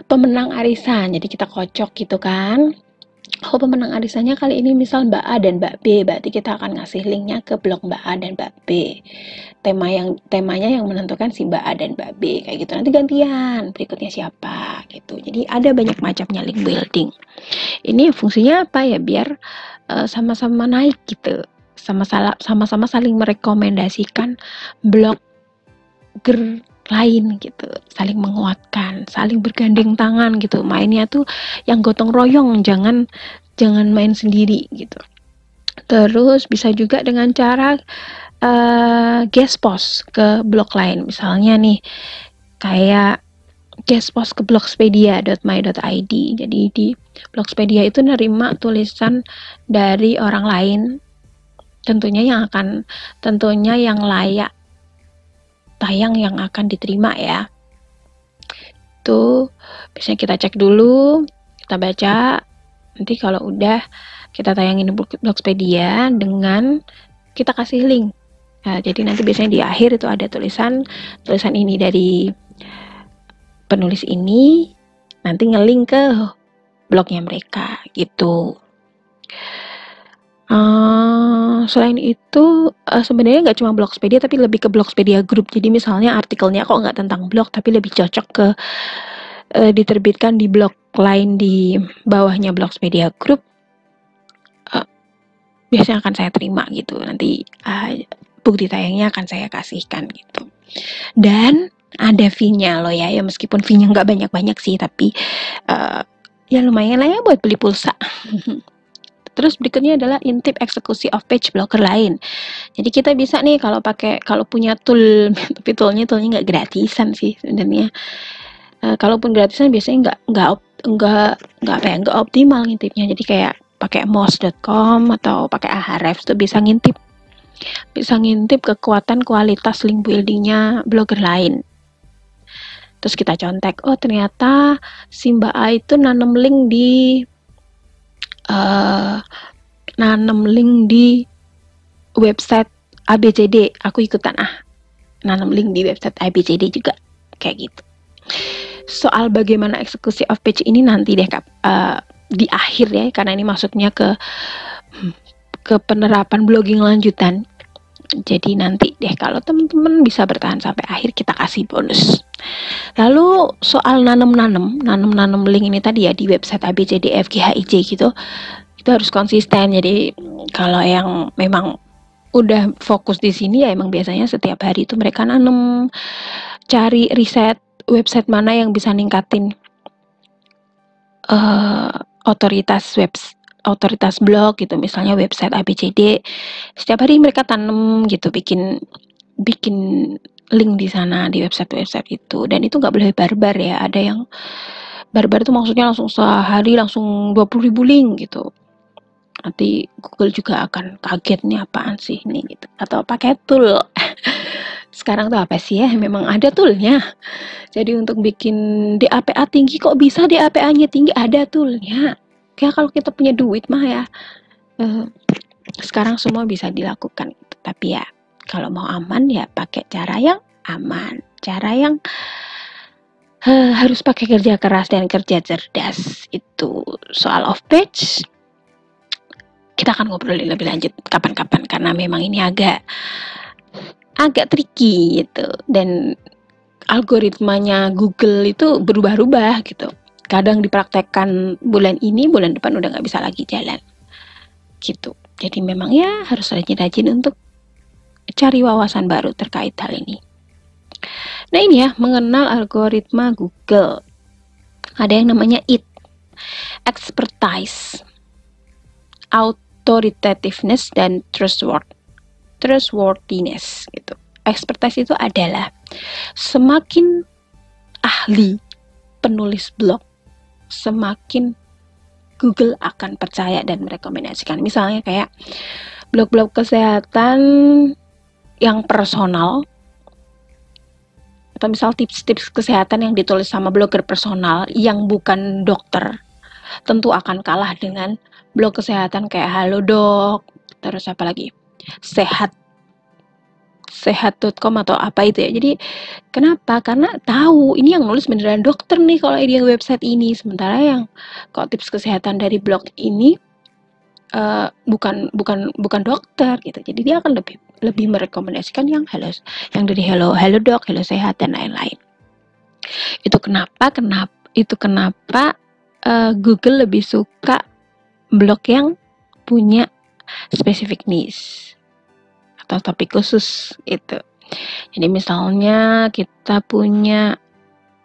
pemenang arisan. Jadi kita kocok gitu kan. Oh, pemenang arisannya kali ini misal Mbak A dan Mbak B, berarti kita akan ngasih linknya ke blog Mbak A dan Mbak B. Temanya yang menentukan si Mbak A dan Mbak B, kayak gitu. Nanti gantian, berikutnya siapa gitu. Jadi ada banyak macamnya link building. Ini fungsinya apa ya? Biar sama-sama naik gitu. Sama-sama saling merekomendasikan blogger lain gitu, saling menguatkan, saling bergandeng tangan gitu. Mainnya tuh yang gotong royong, jangan main sendiri gitu. Terus bisa juga dengan cara guest post ke blog lain. Misalnya nih kayak guest post ke blogspedia.my.id. Jadi di Blogspedia itu nerima tulisan dari orang lain, tentunya yang layak tayang yang akan diterima ya. Itu biasanya kita cek dulu, kita baca, nanti kalau udah kita tayangin di Blogspedia dengan kita kasih link. Nah, jadi nanti biasanya di akhir itu ada tulisan ini dari penulis ini, nanti nge-link ke blognya mereka gitu. Selain itu sebenarnya nggak cuma Blogspedia tapi lebih ke Blogspedia Group. Jadi misalnya artikelnya kok nggak tentang blog tapi lebih cocok ke diterbitkan di blog lain di bawahnya Blogspedia Group, biasanya akan saya terima gitu. Nanti bukti tayangnya akan saya kasihkan gitu. Dan ada fee-nya loh ya, meskipun fee-nya nggak banyak-banyak sih, tapi ya lumayan lah ya buat beli pulsa. Terus berikutnya adalah intip eksekusi off page blogger lain. Jadi kita bisa nih kalau punya tool, tapi toolnya nggak gratisan sih sebenarnya. Kalaupun gratisan biasanya nggak optimal ngintipnya. Jadi kayak pakai moz.com atau pakai Ahrefs itu bisa ngintip kekuatan kualitas link buildingnya blogger lain. Terus kita contek, oh ternyata si Mbak A itu nanam link di website ABCD, aku ikutan nanam link di website ABCD juga, kayak gitu. Soal bagaimana eksekusi off page ini nanti deh di akhir ya, karena ini masuknya ke penerapan blogging lanjutan. Jadi nanti deh kalau teman-teman bisa bertahan sampai akhir, kita kasih bonus. Lalu soal nanam link ini tadi ya di website ABCDFGHIJ gitu, itu harus konsisten. Jadi kalau yang memang udah fokus di sini ya emang biasanya setiap hari itu mereka nanam, cari riset website mana yang bisa ningkatin otoritas blog gitu, misalnya website ABCD, setiap hari mereka tanam gitu, bikin link di sana di website itu. Dan itu nggak boleh barbar ya, ada yang barbar itu maksudnya langsung sehari langsung 20.000 link gitu, nanti Google juga akan kaget nih apaan sih ini gitu. Atau pakai tool sekarang tuh apa sih ya, memang ada toolnya. Jadi untuk bikin DAPA tinggi, kok bisa DAPA-nya tinggi, ada toolnya. Kayak kalau kita punya duit mah ya, sekarang semua bisa dilakukan. Tapi ya kalau mau aman ya pakai cara yang aman, cara yang harus pakai kerja keras dan kerja cerdas. Itu soal off page kita akan ngobrolin lebih lanjut kapan-kapan, karena memang ini agak tricky gitu, dan algoritmanya Google itu berubah-ubah gitu. Kadang dipraktekkan bulan ini, bulan depan udah nggak bisa lagi jalan gitu. Jadi memang ya harus rajin-rajin untuk cari wawasan baru terkait hal ini. Nah ini ya, mengenal algoritma Google. Ada yang namanya IT, expertise, authoritativeness, dan trustworthiness gitu. Expertise itu adalah semakin ahli penulis blog, semakin Google akan percaya dan merekomendasikan. Misalnya kayak blog-blog kesehatan yang personal, atau misal tips-tips kesehatan yang ditulis sama blogger personal yang bukan dokter, tentu akan kalah dengan blog kesehatan kayak Halodoc, terus apa lagi, sehat.com atau apa itu ya. Jadi kenapa? Karena tahu ini yang nulis beneran dokter nih kalau di website ini. Sementara yang kalau tips kesehatan dari blog ini bukan dokter gitu. Jadi dia akan lebih merekomendasikan yang dari Halodoc, Hello Sehat, dan lain-lain. Itu kenapa Google lebih suka blog yang punya specific niche atau topik khusus itu. Jadi misalnya kita punya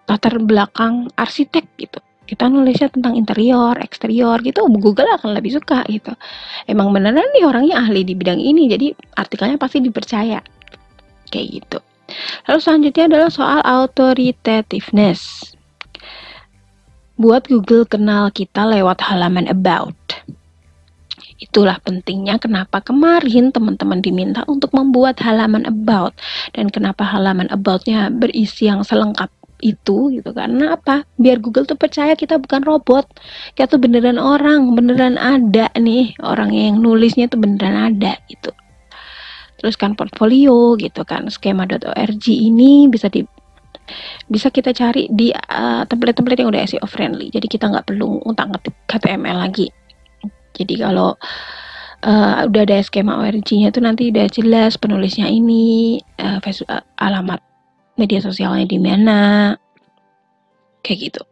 latar belakang arsitek gitu, kita nulisnya tentang interior, eksterior gitu, Google akan lebih suka gitu. Emang beneran nih orangnya ahli di bidang ini, jadi artikelnya pasti dipercaya kayak gitu. Lalu selanjutnya adalah soal authoritativeness. Buat Google kenal kita lewat halaman about. Itulah pentingnya kenapa kemarin teman-teman diminta untuk membuat halaman about, dan kenapa halaman about-nya berisi yang selengkap itu gitu. Karena apa? Biar Google tuh percaya kita bukan robot, kita tuh beneran orang, beneran ada nih orangnya yang nulisnya tuh beneran ada gitu. Terus kan portfolio gitu kan, skema.org ini bisa kita cari di template-template yang udah SEO friendly. Jadi kita nggak perlu utak-atik HTML lagi. Jadi kalau udah ada skema ORG-nya tuh nanti udah jelas penulisnya ini, alamat media sosialnya di mana, kayak gitu.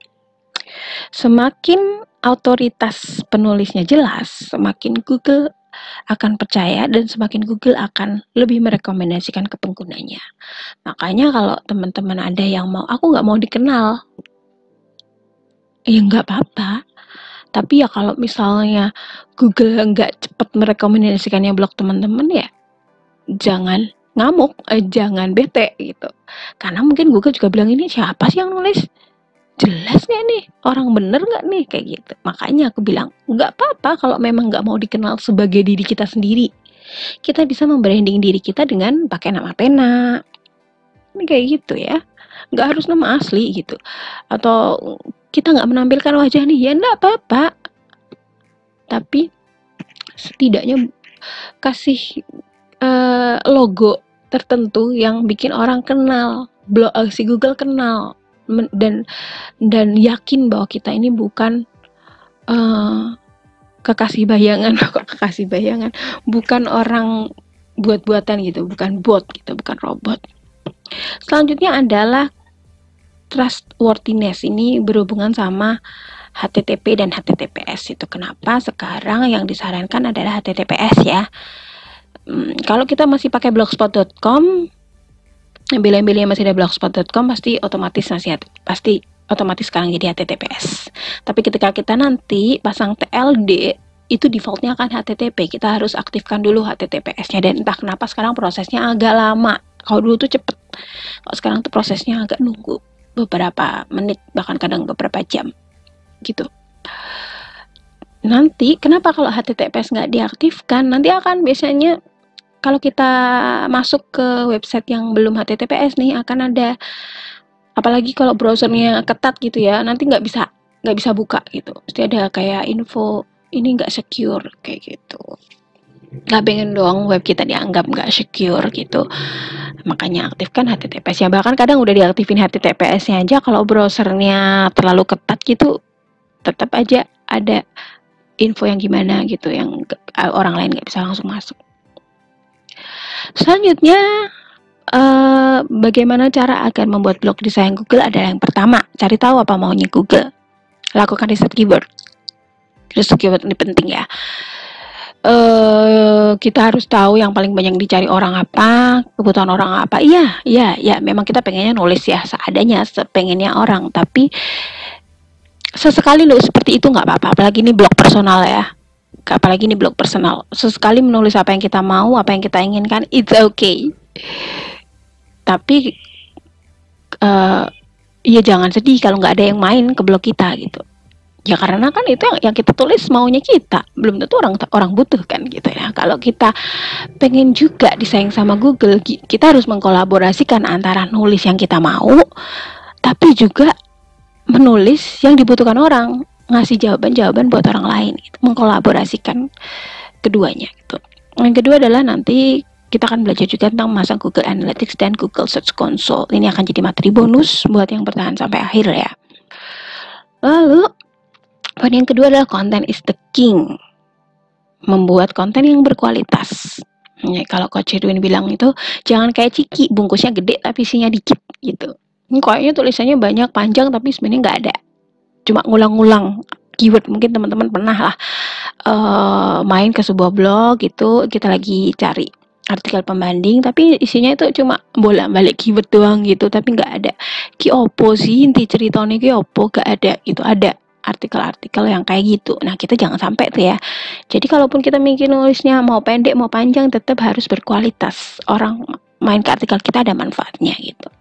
Semakin otoritas penulisnya jelas, semakin Google akan percaya dan semakin Google akan lebih merekomendasikan ke penggunanya. Makanya kalau teman-teman ada yang aku nggak mau dikenal, ya nggak apa-apa. Tapi ya kalau misalnya Google nggak cepat merekomendasikannya blog teman-teman, ya jangan ngamuk, jangan bete gitu. Karena mungkin Google juga bilang, ini siapa sih yang nulis? Jelas nggak nih? Orang bener nggak nih? Kayak gitu. Makanya aku bilang, nggak apa-apa kalau memang nggak mau dikenal sebagai diri kita sendiri. Kita bisa membranding diri kita dengan pakai nama pena. Ini kayak gitu ya. nggak harus nama asli gitu. Atau kita nggak menampilkan wajah nih, ya nggak apa-apa. Tapi setidaknya kasih logo tertentu yang bikin orang kenal, si Google kenal, dan yakin bahwa kita ini bukan kekasih bayangan, kok kekasih bayangan, bukan orang buat-buatan gitu, bukan bot gitu, bukan robot. Selanjutnya adalah trustworthiness. Ini berhubungan sama HTTP dan HTTPS. Itu kenapa sekarang yang disarankan adalah HTTPS ya. Kalau kita masih pakai blogspot.com, bila-bila masih ada blogspot.com, pasti otomatis sekarang jadi HTTPS. Tapi ketika kita nanti pasang TLD, itu defaultnya akan HTTP. Kita harus aktifkan dulu HTTPS-nya, dan entah kenapa sekarang prosesnya agak lama. Kalau dulu tuh cepet, kalau sekarang tuh prosesnya agak nunggu beberapa menit, bahkan kadang beberapa jam gitu. Nanti kenapa kalau HTTPS nggak diaktifkan, nanti akan biasanya kalau kita masuk ke website yang belum HTTPS nih, akan ada, apalagi kalau browsernya ketat gitu ya, nanti nggak bisa buka gitu. Pasti ada kayak info ini nggak secure kayak gitu. Nggak pengen dong web kita dianggap nggak secure gitu. Makanya aktifkan HTTPS-nya. Bahkan kadang udah diaktifin HTTPS-nya aja, kalau browsernya terlalu ketat gitu, tetap aja ada info yang gimana gitu, yang orang lain nggak bisa langsung masuk. Selanjutnya, bagaimana cara agar membuat blog di sayang Google adalah yang pertama, cari tahu apa maunya Google. Lakukan riset keyword. Riset keyword ini penting ya. Kita harus tahu yang paling banyak dicari orang apa, kebutuhan orang apa. Iya, memang kita pengennya nulis ya seadanya, sepengennya orang. Tapi sesekali nulis seperti itu nggak apa-apa. Apalagi ini blog personal ya. Apalagi ini blog personal. Sesekali menulis apa yang kita mau, apa yang kita inginkan, it's okay. Tapi ya jangan sedih kalau nggak ada yang main ke blog kita gitu. Ya karena kan itu yang kita tulis maunya kita, belum tentu orang butuh kan gitu ya. Kalau kita pengen juga disayang sama Google, kita harus mengkolaborasikan antara nulis yang kita mau, tapi juga menulis yang dibutuhkan orang, ngasih jawaban-jawaban buat orang lain gitu. Mengkolaborasikan keduanya gitu. Yang kedua adalah nanti kita akan belajar juga tentang memasang Google Analytics dan Google Search Console. Ini akan jadi materi bonus buat yang bertahan sampai akhir ya. Lalu poin yang kedua adalah content is the king. Membuat konten yang berkualitas. Ya, kalau Coach Edwin bilang itu jangan kayak Ciki, bungkusnya gede tapi isinya dikit gitu. Ini kayaknya tulisannya banyak, panjang, tapi sebenarnya nggak ada. Cuma ngulang-ngulang keyword. Mungkin teman-teman pernah lah main ke sebuah blog gitu, kita lagi cari artikel pembanding, tapi isinya itu cuma bolak-balik keyword doang gitu, tapi nggak ada ki opo sih inti ceritanya, ki opo gak ada gitu. Ada artikel-artikel yang kayak gitu. Nah, kita jangan sampai tuh ya. Jadi kalaupun kita mikir nulisnya mau pendek mau panjang, tetap harus berkualitas. Orang main ke artikel kita ada manfaatnya gitu.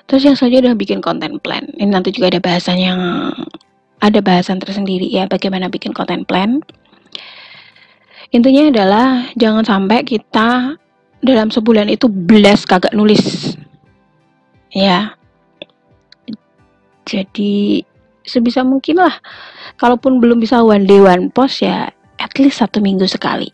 Terus yang selanjutnya adalah bikin content plan. Ini nanti juga ada bahasan tersendiri ya, bagaimana bikin content plan. Intinya adalah jangan sampai kita dalam sebulan itu belas kagak nulis. Ya. Jadi sebisa mungkin lah, kalaupun belum bisa one day one post ya at least 1 minggu sekali.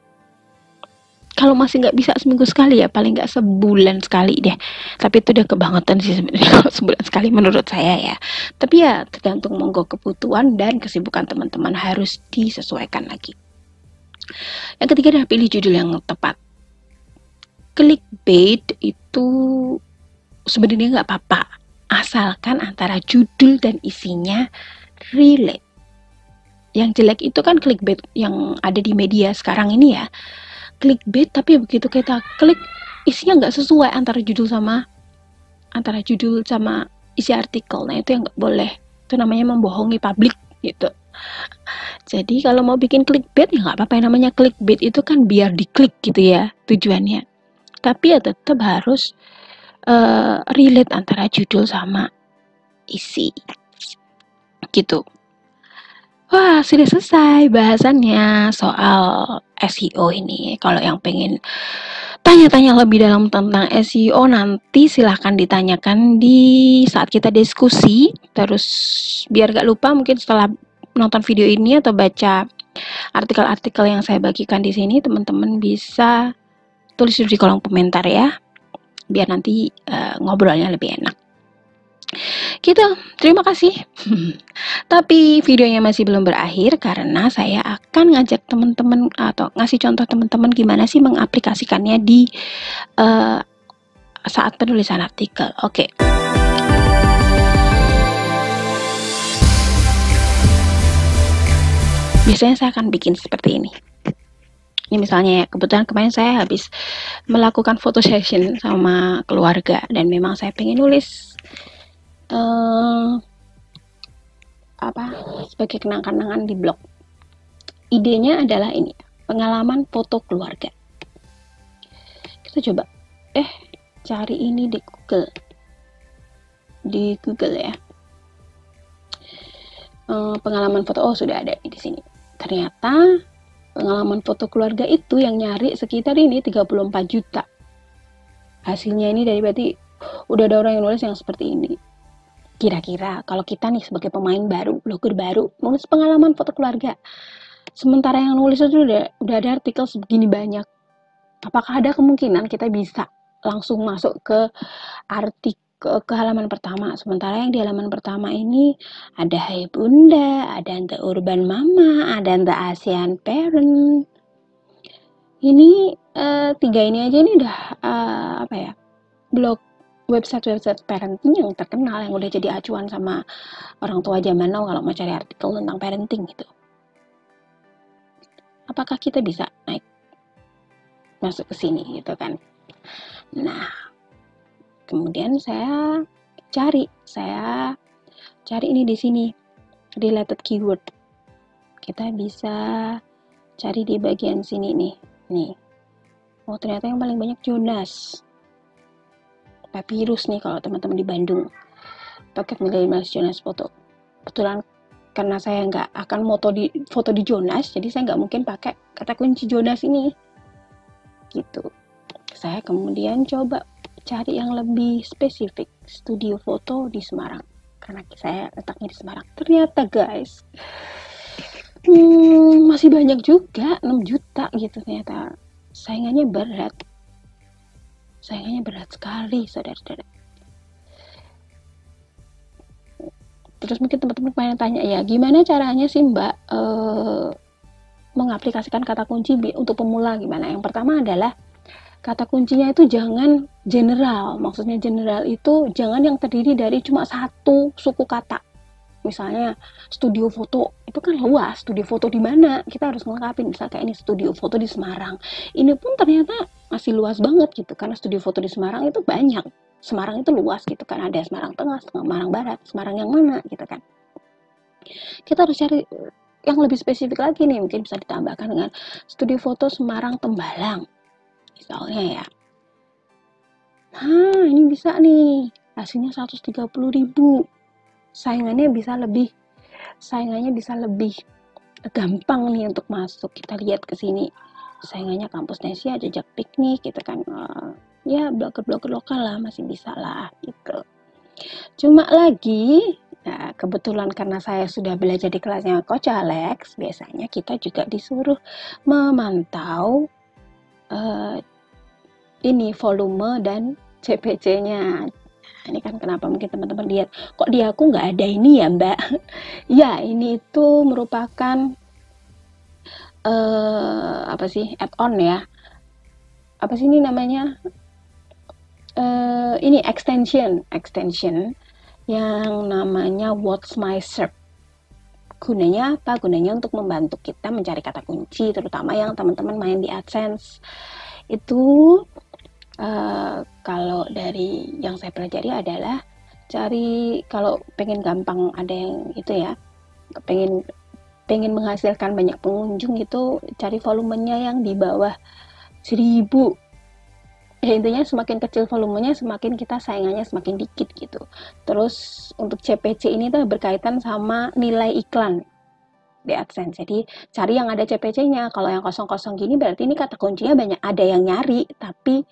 Kalau masih nggak bisa seminggu sekali ya paling nggak sebulan sekali deh. Tapi itu udah kebangetan sih sebenarnya kalau sebulan sekali menurut saya ya. Tapi ya tergantung monggo kebutuhan dan kesibukan teman-teman, harus disesuaikan lagi. Yang ketiga adalah pilih judul yang tepat. Clickbait itu sebenarnya nggak apa-apa, asalkan antara judul dan isinya relate. Yang jelek itu kan clickbait yang ada di media sekarang ini ya. Clickbait tapi begitu kita klik, isinya nggak sesuai antara judul sama isi artikel. Nah itu yang nggak boleh. Itu namanya membohongi publik gitu. Jadi kalau mau bikin clickbait ya nggak apa-apa, yang namanya clickbait itu kan biar diklik gitu ya tujuannya. Tapi ya tetap harus relate antara judul sama isi gitu. Wah, sudah selesai bahasannya soal SEO ini. Kalau yang pengen tanya-tanya lebih dalam tentang SEO, nanti silahkan ditanyakan di saat kita diskusi. Terus biar gak lupa, mungkin setelah nonton video ini atau baca artikel-artikel yang saya bagikan di sini, teman-teman bisa tulis di kolom komentar ya, biar nanti ngobrolnya lebih enak. Gitu, terima kasih. Tapi videonya masih belum berakhir karena saya akan ngajak teman-teman atau ngasih contoh teman-teman gimana sih mengaplikasikannya di saat penulisan artikel. Oke. Biasanya saya akan bikin seperti ini. Ini misalnya ya, kebetulan kemarin saya habis melakukan photo session sama keluarga dan memang saya pengen nulis sebagai kenang-kenangan di blog. Idenya adalah ini, pengalaman foto keluarga. Kita coba cari ini di Google ya. Pengalaman foto, sudah ada di sini. Ternyata pengalaman foto keluarga itu yang nyari sekitar ini 34 juta. Hasilnya ini dari berarti udah ada orang yang nulis yang seperti ini. Kira-kira kalau kita nih sebagai pemain baru, blogger baru, nulis pengalaman foto keluarga, sementara yang nulis itu udah ada artikel segini banyak, apakah ada kemungkinan kita bisa langsung masuk ke ke halaman pertama? Sementara yang di halaman pertama ini ada Hai Bunda, ada The Urban Mama, ada The ASEAN Parent. Ini tiga ini aja ini udah blog website parenting yang terkenal, yang udah jadi acuan sama orang tua zaman now kalau mau cari artikel tentang parenting gitu. Apakah kita bisa masuk ke sini gitu kan? Nah, kemudian saya cari ini di sini, related keyword. Kita bisa cari di bagian sini nih. Oh, ternyata yang paling banyak Jonas. Papyrus nih kalau teman-teman di Bandung. Paket milenial Jonas foto. Kebetulan karena saya nggak akan foto di Jonas, jadi saya nggak mungkin pakai kata kunci Jonas ini. Gitu. Saya kemudian coba cari yang lebih spesifik, studio foto di Semarang. Karena saya letaknya di Semarang. Ternyata guys, masih banyak juga, 6 juta gitu ternyata. Saingannya berat sekali, saudara-saudara. Terus mungkin teman-teman pengen tanya ya, gimana caranya sih Mbak mengaplikasikan kata kunci untuk pemula gimana? Yang pertama adalah kata kuncinya itu jangan general. Maksudnya general itu jangan yang terdiri dari cuma satu suku kata. Misalnya studio foto, itu kan luas. Studio foto di mana? Kita harus ngelengkapin. Misal kayak ini studio foto di Semarang. Ini pun ternyata masih luas banget gitu. Karena studio foto di Semarang itu banyak. Semarang itu luas gitu kan. Ada Semarang Tengah, Semarang Barat, Semarang yang mana gitu kan. Kita harus cari yang lebih spesifik lagi nih. Mungkin bisa ditambahkan dengan studio foto Semarang Tembalang. Misalnya ya. Nah, ini bisa nih. Hasilnya 130.000. Saingannya bisa lebih gampang nih untuk masuk. Kita lihat ke sini. Saingannya Kampus Nesia, Jejak Piknik gitu kan. Ya, blogger-blogger lokal lah masih bisa lah gitu. Cuma lagi kebetulan karena saya sudah belajar di kelasnya Coach Alex, biasanya kita juga disuruh memantau ini volume dan CPC-nya. Ini kan kenapa mungkin teman-teman lihat kok di aku nggak ada ini ya Mbak. Ya, ini itu merupakan add-on ya. Apa sih ini namanya? Ini extension yang namanya What's My Search. Gunanya apa? Gunanya untuk membantu kita mencari kata kunci, terutama yang teman-teman main di AdSense. Itu kalau dari yang saya pelajari adalah cari, kalau pengen gampang ada yang itu ya, pengen menghasilkan banyak pengunjung itu cari volumenya yang di bawah 1000. Ya intinya semakin kecil volumenya semakin kita saingannya semakin dikit gitu. Terus untuk CPC ini tuh berkaitan sama nilai iklan. di AdSense. Jadi cari yang ada CPC-nya. Kalau yang kosong-kosong gini berarti ini kata kuncinya banyak ada yang nyari, tapi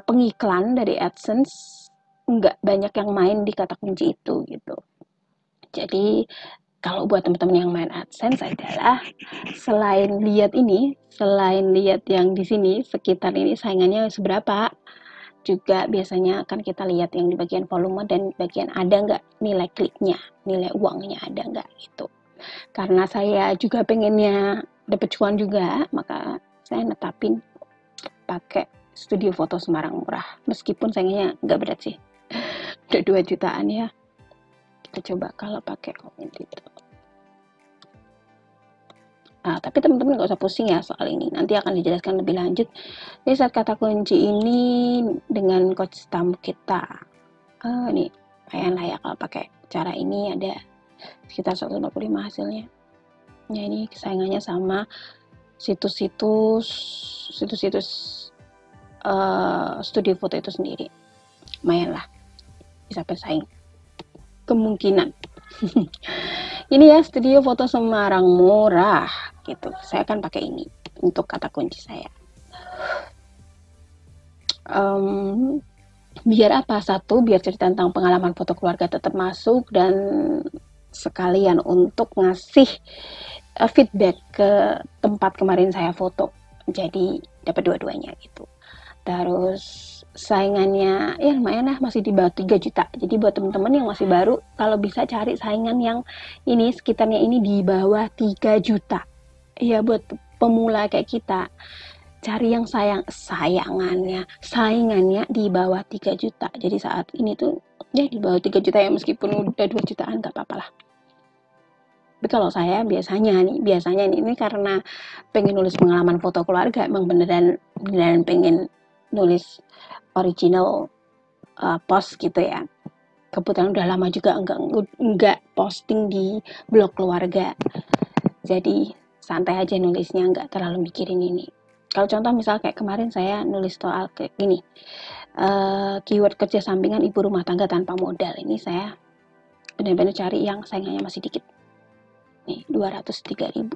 pengiklan dari AdSense nggak banyak yang main di kata kunci itu gitu. Jadi kalau buat teman-teman yang main AdSense adalah selain lihat yang di sini sekitar ini saingannya seberapa, juga biasanya akan kita lihat yang di bagian volume dan bagian ada nggak nilai kliknya, nilai uangnya ada nggak gitu. Karena saya juga pengennya dapat cuan juga, maka saya netapin pakai studio foto Semarang Murah. Meskipun sayangnya nggak berat sih, udah 2 jutaan ya. Kita coba kalau pakai komen itu. Nah, tapi teman-teman nggak usah pusing ya soal ini. Nanti akan dijelaskan lebih lanjut. Jadi saat kata kunci ini dengan coach tamu kita. Nih, lumayan lah ya kalau pakai cara ini ada sekitar 155 hasilnya. Ya ini saingannya sama situs-situs studio foto itu sendiri. Lumayan lah, bisa bersaing. Kemungkinan. Ini ya studio foto Semarang Murah gitu. Saya akan pakai ini untuk kata kunci saya. Biar apa? Satu, biar cerita tentang pengalaman foto keluarga tetap masuk, dan sekalian untuk ngasih feedback ke tempat kemarin saya foto. Jadi dapat dua-duanya gitu. Terus saingannya ya lumayan lah, masih di bawah 3 juta. Jadi buat teman-teman yang masih baru, kalau bisa cari saingan yang ini sekitarnya ini di bawah 3 juta. Ya buat pemula kayak kita, cari yang saingannya di bawah 3 juta. Jadi saat ini tuh ya di bawah 3 juta ya, meskipun udah 2 jutaan gak apa-apa lah. Tapi kalau saya biasanya ini karena pengen nulis pengalaman foto keluarga, emang beneran pengen nulis original post gitu ya. Kebetulan udah lama juga enggak posting di blog keluarga. Jadi santai aja nulisnya, enggak terlalu mikirin ini. Kalau contoh misal kayak kemarin saya nulis soal kayak gini, keyword kerja sampingan ibu rumah tangga tanpa modal. Ini saya benar-benar cari yang saingannya masih dikit. Nih 203.000.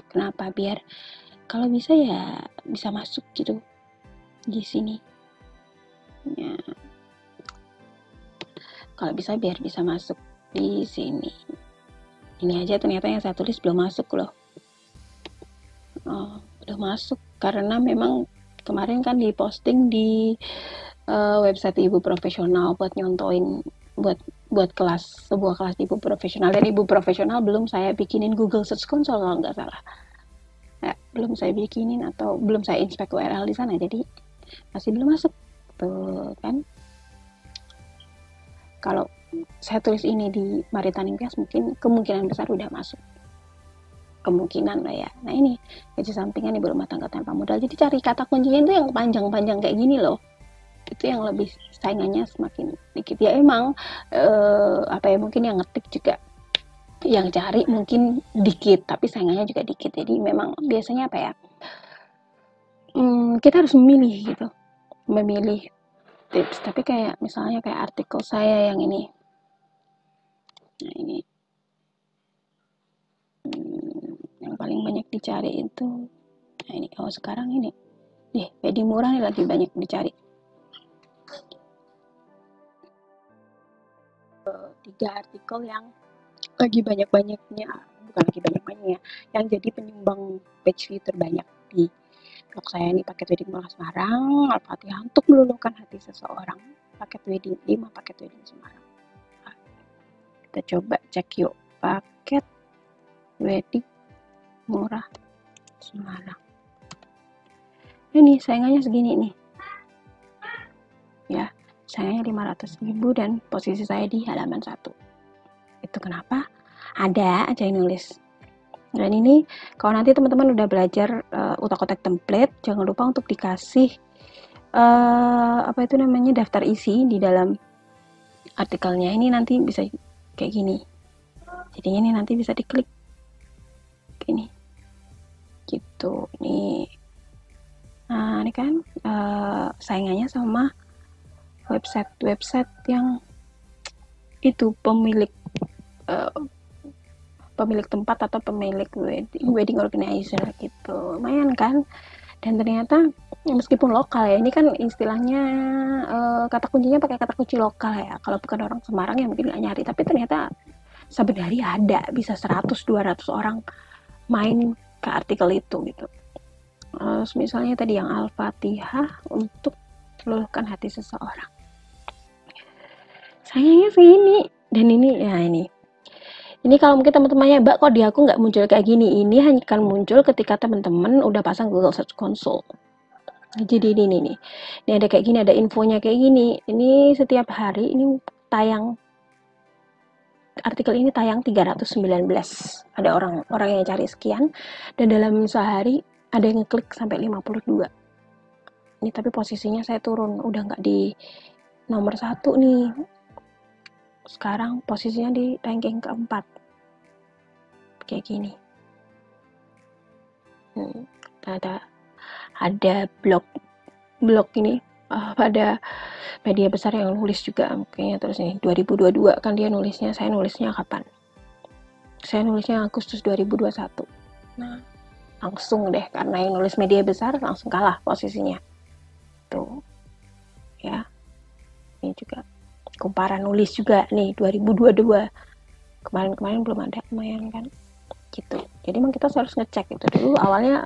Kenapa? Biar kalau bisa ya bisa masuk gitu di sini. Ya. Kalau bisa biar bisa masuk di sini. Ini aja ternyata yang saya tulis belum masuk loh. Belum masuk karena memang kemarin kan diposting di website Ibu Profesional buat nyontoin buat sebuah kelas Ibu Profesional, dan Ibu Profesional belum saya bikinin Google Search Console kalau nggak salah. Ya, belum saya bikinin atau belum saya inspek URL di sana, jadi masih belum masuk tuh kan. Kalau saya tulis ini di Maritime Invest mungkin kemungkinan besar udah masuk, kemungkinan lah ya. Nah ini gaji sampingan ibu rumah tangga tanpa modal, jadi cari kata kuncinya itu yang panjang-panjang kayak gini loh, itu yang lebih saingannya semakin dikit ya. Emang mungkin yang ngetik juga yang cari mungkin dikit, tapi saingannya juga dikit. Jadi memang biasanya kita harus memilih gitu, memilih tips. Tapi kayak misalnya kayak artikel saya yang ini, nah ini yang paling banyak dicari itu, nah ini sekarang ini wedding murah nih lagi banyak dicari. 3 artikel yang lagi banyak-banyaknya, bukan lagi banyak-banyaknya, yang jadi penyumbang page view terbanyak di blog saya ini. Paket wedding murah Semarang, Al-Fatihah untuk meluluhkan hati seseorang, paket wedding 5 paket wedding Semarang. Nah, kita coba cek yuk paket wedding murah Semarang. Ini saingannya segini nih ya, saingannya 500.000 dan posisi saya di halaman 1. Itu kenapa? Ada aja yang nulis. Dan ini kalau nanti teman-teman udah belajar utak-utak template, jangan lupa untuk dikasih daftar isi di dalam artikelnya. Ini nanti bisa kayak gini. Jadinya ini nanti bisa diklik gini gitu. Nah ini kan saingannya sama website yang itu pemilik pemilik tempat atau pemilik wedding organizer gitu. Lumayan kan? Dan ternyata meskipun lokal ya, ini kan istilahnya kata kuncinya pakai kata kunci lokal ya. Kalau bukan orang Semarang ya mungkin nggak nyari, tapi ternyata sebenarnya ada bisa 100-200 orang main ke artikel itu gitu. Misalnya tadi yang Al-Fatihah untuk meluluhkan hati seseorang. Sayangnya segini, dan ini ya ini kalau mungkin teman-temannya, Mbak kok di aku nggak muncul kayak gini, ini hanya akan muncul ketika teman-teman udah pasang Google Search Console. Jadi ini ada kayak gini, ada infonya kayak gini. Ini setiap hari ini tayang, artikel ini tayang 319. Ada orang yang cari sekian, dan dalam sehari ada yang ngeklik sampai 52. Ini tapi posisinya saya turun, udah nggak di nomor 1 nih. Sekarang posisinya di ranking keempat. Kayak gini. Ada blog ini pada media besar yang nulis juga kayaknya. Terus nih 2022 kan dia nulisnya, saya nulisnya kapan? Saya nulisnya Agustus 2021. Nah, langsung deh, karena yang nulis media besar langsung kalah posisinya. Tuh. Ya. Ini juga kumparan nulis juga nih 2022. Kemarin belum ada, lumayan kan? Gitu. Jadi memang kita harus ngecek itu dulu awalnya.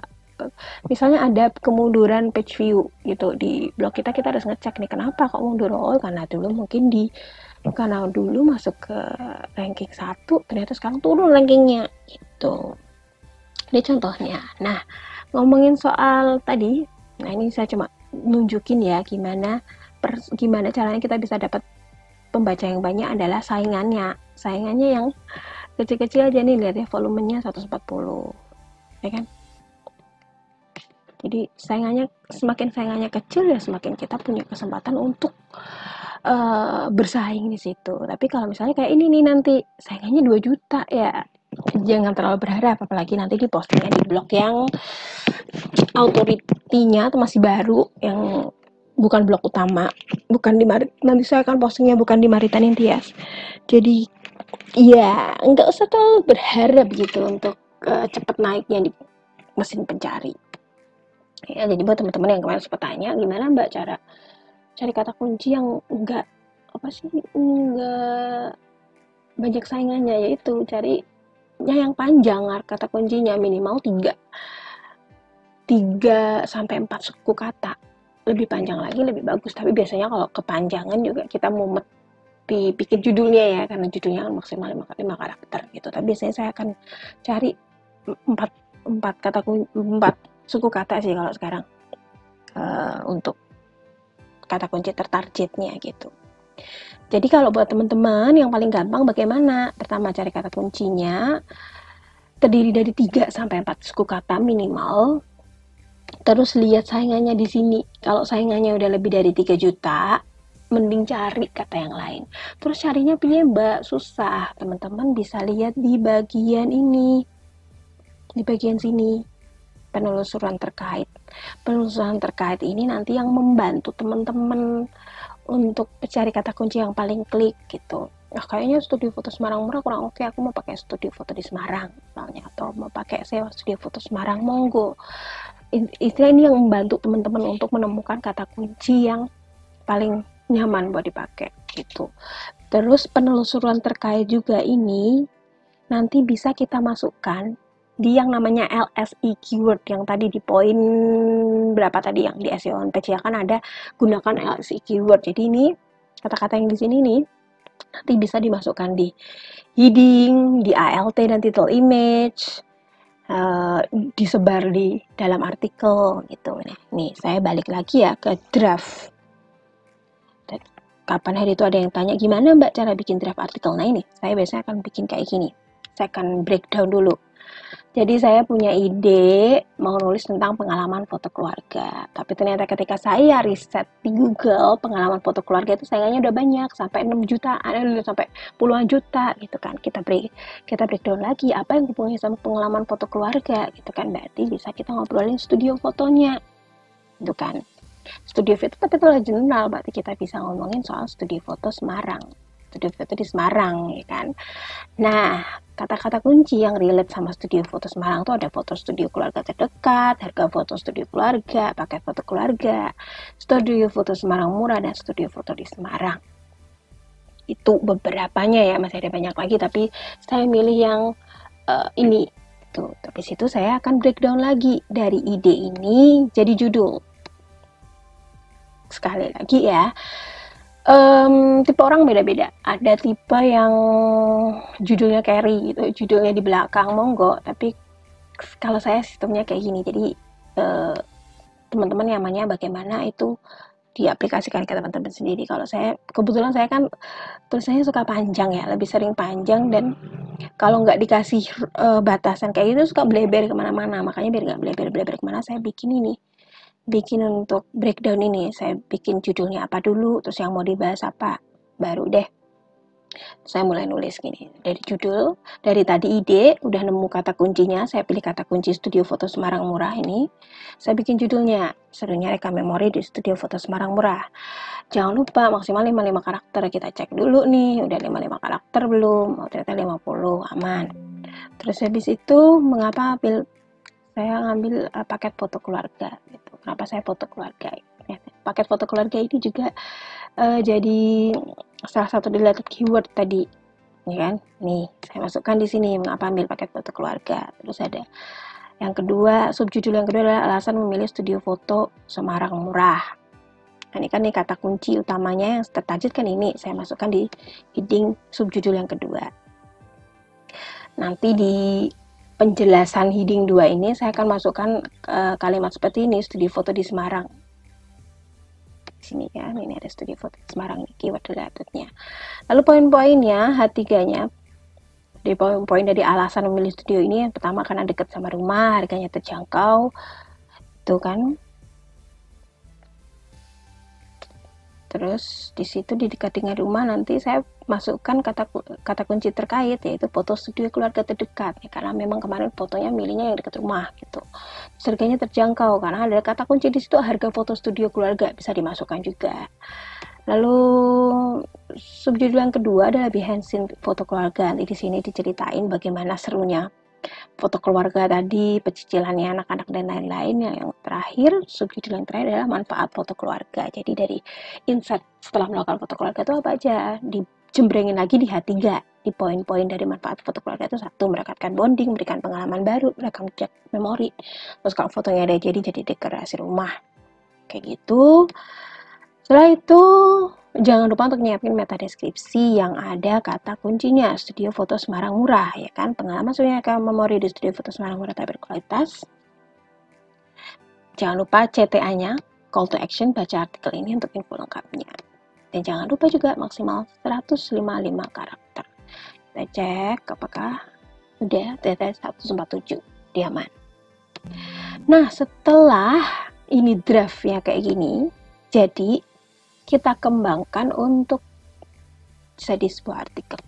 Misalnya ada kemunduran page view gitu di blog kita harus ngecek nih kenapa kok mundur. Karena dulu masuk ke ranking 1 ternyata sekarang turun rankingnya gitu. Ini contohnya. Nah, ngomongin soal tadi, nah ini saya cuma nunjukin ya gimana caranya kita bisa dapat pembaca yang banyak adalah saingannya yang kecil-kecil aja nih, lihat ya volumenya 140 ya kan. Jadi semakin saingannya kecil ya semakin kita punya kesempatan untuk bersaing di situ. Tapi kalau misalnya kayak ini nih nanti saingannya 2 juta ya jangan terlalu berharap, apalagi nanti di postingnya di blog yang authority-nya atau masih baru, yang bukan blog utama, bukan di nanti saya akan postingnya bukan di Maritan Intias. Jadi ya nggak usah terlalu berharap gitu untuk cepet naiknya di mesin pencari. Ya, jadi buat teman-teman yang kemarin sempat tanya gimana Mbak cara cari kata kunci yang enggak banyak saingannya, yaitu cari yang panjang kata kuncinya minimal 3 sampai 4 suku kata. Lebih panjang lagi lebih bagus, tapi biasanya kalau kepanjangan juga kita mumet bikin judulnya ya, karena judulnya maksimal 5 karakter gitu. Tapi biasanya saya akan cari 4 suku kata sih kalau sekarang untuk kata kunci tertargetnya gitu. Jadi kalau buat teman-teman yang paling gampang bagaimana? Pertama cari kata kuncinya terdiri dari 3 sampai 4 suku kata minimal. Terus lihat saingannya di sini. Kalau saingannya udah lebih dari 3 juta, mending cari kata yang lain. Terus carinya pilih Mbak, susah. Teman-teman bisa lihat di bagian ini. Di bagian sini. Penelusuran terkait ini nanti yang membantu teman-teman untuk mencari kata kunci yang paling klik gitu. Kayaknya studio foto Semarang murah kurang oke, aku mau pakai studio foto di Semarang misalnya, atau mau pakai sewa studio foto Semarang, monggo. Istilah ini yang membantu teman-teman untuk menemukan kata kunci yang paling nyaman buat dipakai gitu. Terus penelusuran terkait juga ini nanti bisa kita masukkan di yang namanya LSI keyword yang tadi di poin berapa tadi yang di SEO on page ya kan ada gunakan LSI keyword. Jadi ini kata-kata yang di sini nih nanti bisa dimasukkan di heading, di ALT dan title image, disebar di dalam artikel gitu. Nih saya balik lagi ya ke draft. Kapan hari itu ada yang tanya gimana Mbak cara bikin draft artikel. Nah ini saya biasanya akan bikin kayak gini. Saya akan breakdown dulu. Jadi saya punya ide mau nulis tentang pengalaman foto keluarga. Tapi ternyata ketika saya riset di Google, pengalaman foto keluarga itu saingannya udah banyak, sampai 6 juta, sampai puluhan juta gitu kan. Kita breakdown lagi apa yang hubungannya sama pengalaman foto keluarga gitu kan. Berarti bisa kita ngobrolin studio fotonya. Gitu kan. Studio foto tapi itu general, berarti kita bisa ngomongin soal studio foto Semarang. studio foto di Semarang, ya kan. Nah, kata-kata kunci yang relate sama studio foto Semarang tuh ada foto studio keluarga terdekat, harga foto studio keluarga, paket foto keluarga, studio foto Semarang murah, dan studio foto di Semarang. Itu beberapanya ya, masih ada banyak lagi, tapi saya milih yang ini. Tuh, tapi situ saya akan breakdown lagi dari ide ini jadi judul. Sekali lagi ya, tipe orang beda-beda. Ada tipe yang judulnya carry gitu, judulnya di belakang monggo. Tapi kalau saya sistemnya kayak gini, jadi teman-teman nyamannya bagaimana itu diaplikasikan ke teman-teman sendiri. Kalau saya kebetulan saya kan tulisannya suka panjang ya, lebih sering panjang, dan kalau nggak dikasih batasan kayak gitu suka bleber kemana-mana. Makanya biar nggak bleber kemana, saya bikin ini. Bikin untuk breakdown ini, saya bikin judulnya apa dulu, terus yang mau dibahas apa, baru deh saya mulai nulis gini. Dari judul, dari tadi ide, udah nemu kata kuncinya, saya pilih kata kunci studio foto Semarang murah ini, saya bikin judulnya, serunya rekam memori di studio foto Semarang murah. Jangan lupa maksimal 55 karakter, kita cek dulu nih, udah 55 karakter belum, oh ternyata 50, aman. Terus habis itu, mengapa saya ngambil paket foto keluarga gitu. Kenapa saya foto keluarga? Paket foto keluarga ini juga jadi salah satu related keyword tadi, ya kan? Nih, saya masukkan di sini mengapa ambil paket foto keluarga. Terus ada yang kedua, subjudul yang kedua adalah alasan memilih studio foto Semarang murah. Nah, ini kan nih kata kunci utamanya yang tertajud kan ini, saya masukkan di heading subjudul yang kedua. Nanti di penjelasan heading 2 ini saya akan masukkan kalimat seperti ini, studio foto di Semarang. Sini ya, ini ada studio foto di Semarang, keyword relatednya. Lalu poin-poinnya, H3-nya, di poin-poin dari alasan memilih studio ini, yang pertama karena dekat sama rumah, harganya terjangkau, itu kan. Terus di situ di dekat dengan rumah nanti saya masukkan kata kunci terkait, yaitu foto studio keluarga terdekat ya, karena memang kemarin fotonya milihnya yang dekat rumah gitu. Terus harganya terjangkau karena ada kata kunci di situ, harga foto studio keluarga bisa dimasukkan juga. Lalu subjudul yang kedua adalah behind scene foto keluarga. Nanti di sini diceritain bagaimana serunya foto keluarga tadi, pecicilannya anak-anak dan lain-lain. Yang terakhir, subjudul yang terakhir adalah manfaat foto keluarga. Jadi dari insight setelah melakukan foto keluarga itu apa aja, dijembrengin lagi di H3, di poin-poin dari manfaat foto keluarga itu satu, merekatkan bonding, memberikan pengalaman baru, merekam jejak memori. Terus kalau fotonya ada jadi dekorasi rumah kayak gitu. Setelah itu jangan lupa untuk nyiapin meta deskripsi yang ada kata kuncinya, studio foto Semarang murah, ya kan, pengalaman serunya rekam memori di studio foto Semarang murah tapi berkualitas. Jangan lupa CTA-nya, call to action, baca artikel ini untuk info lengkapnya. Dan jangan lupa juga maksimal 155 karakter. Kita cek apakah udah, ternyata 147, diaman. Nah, setelah ini draftnya kayak gini, jadi kita kembangkan untuk jadi sebuah artikel.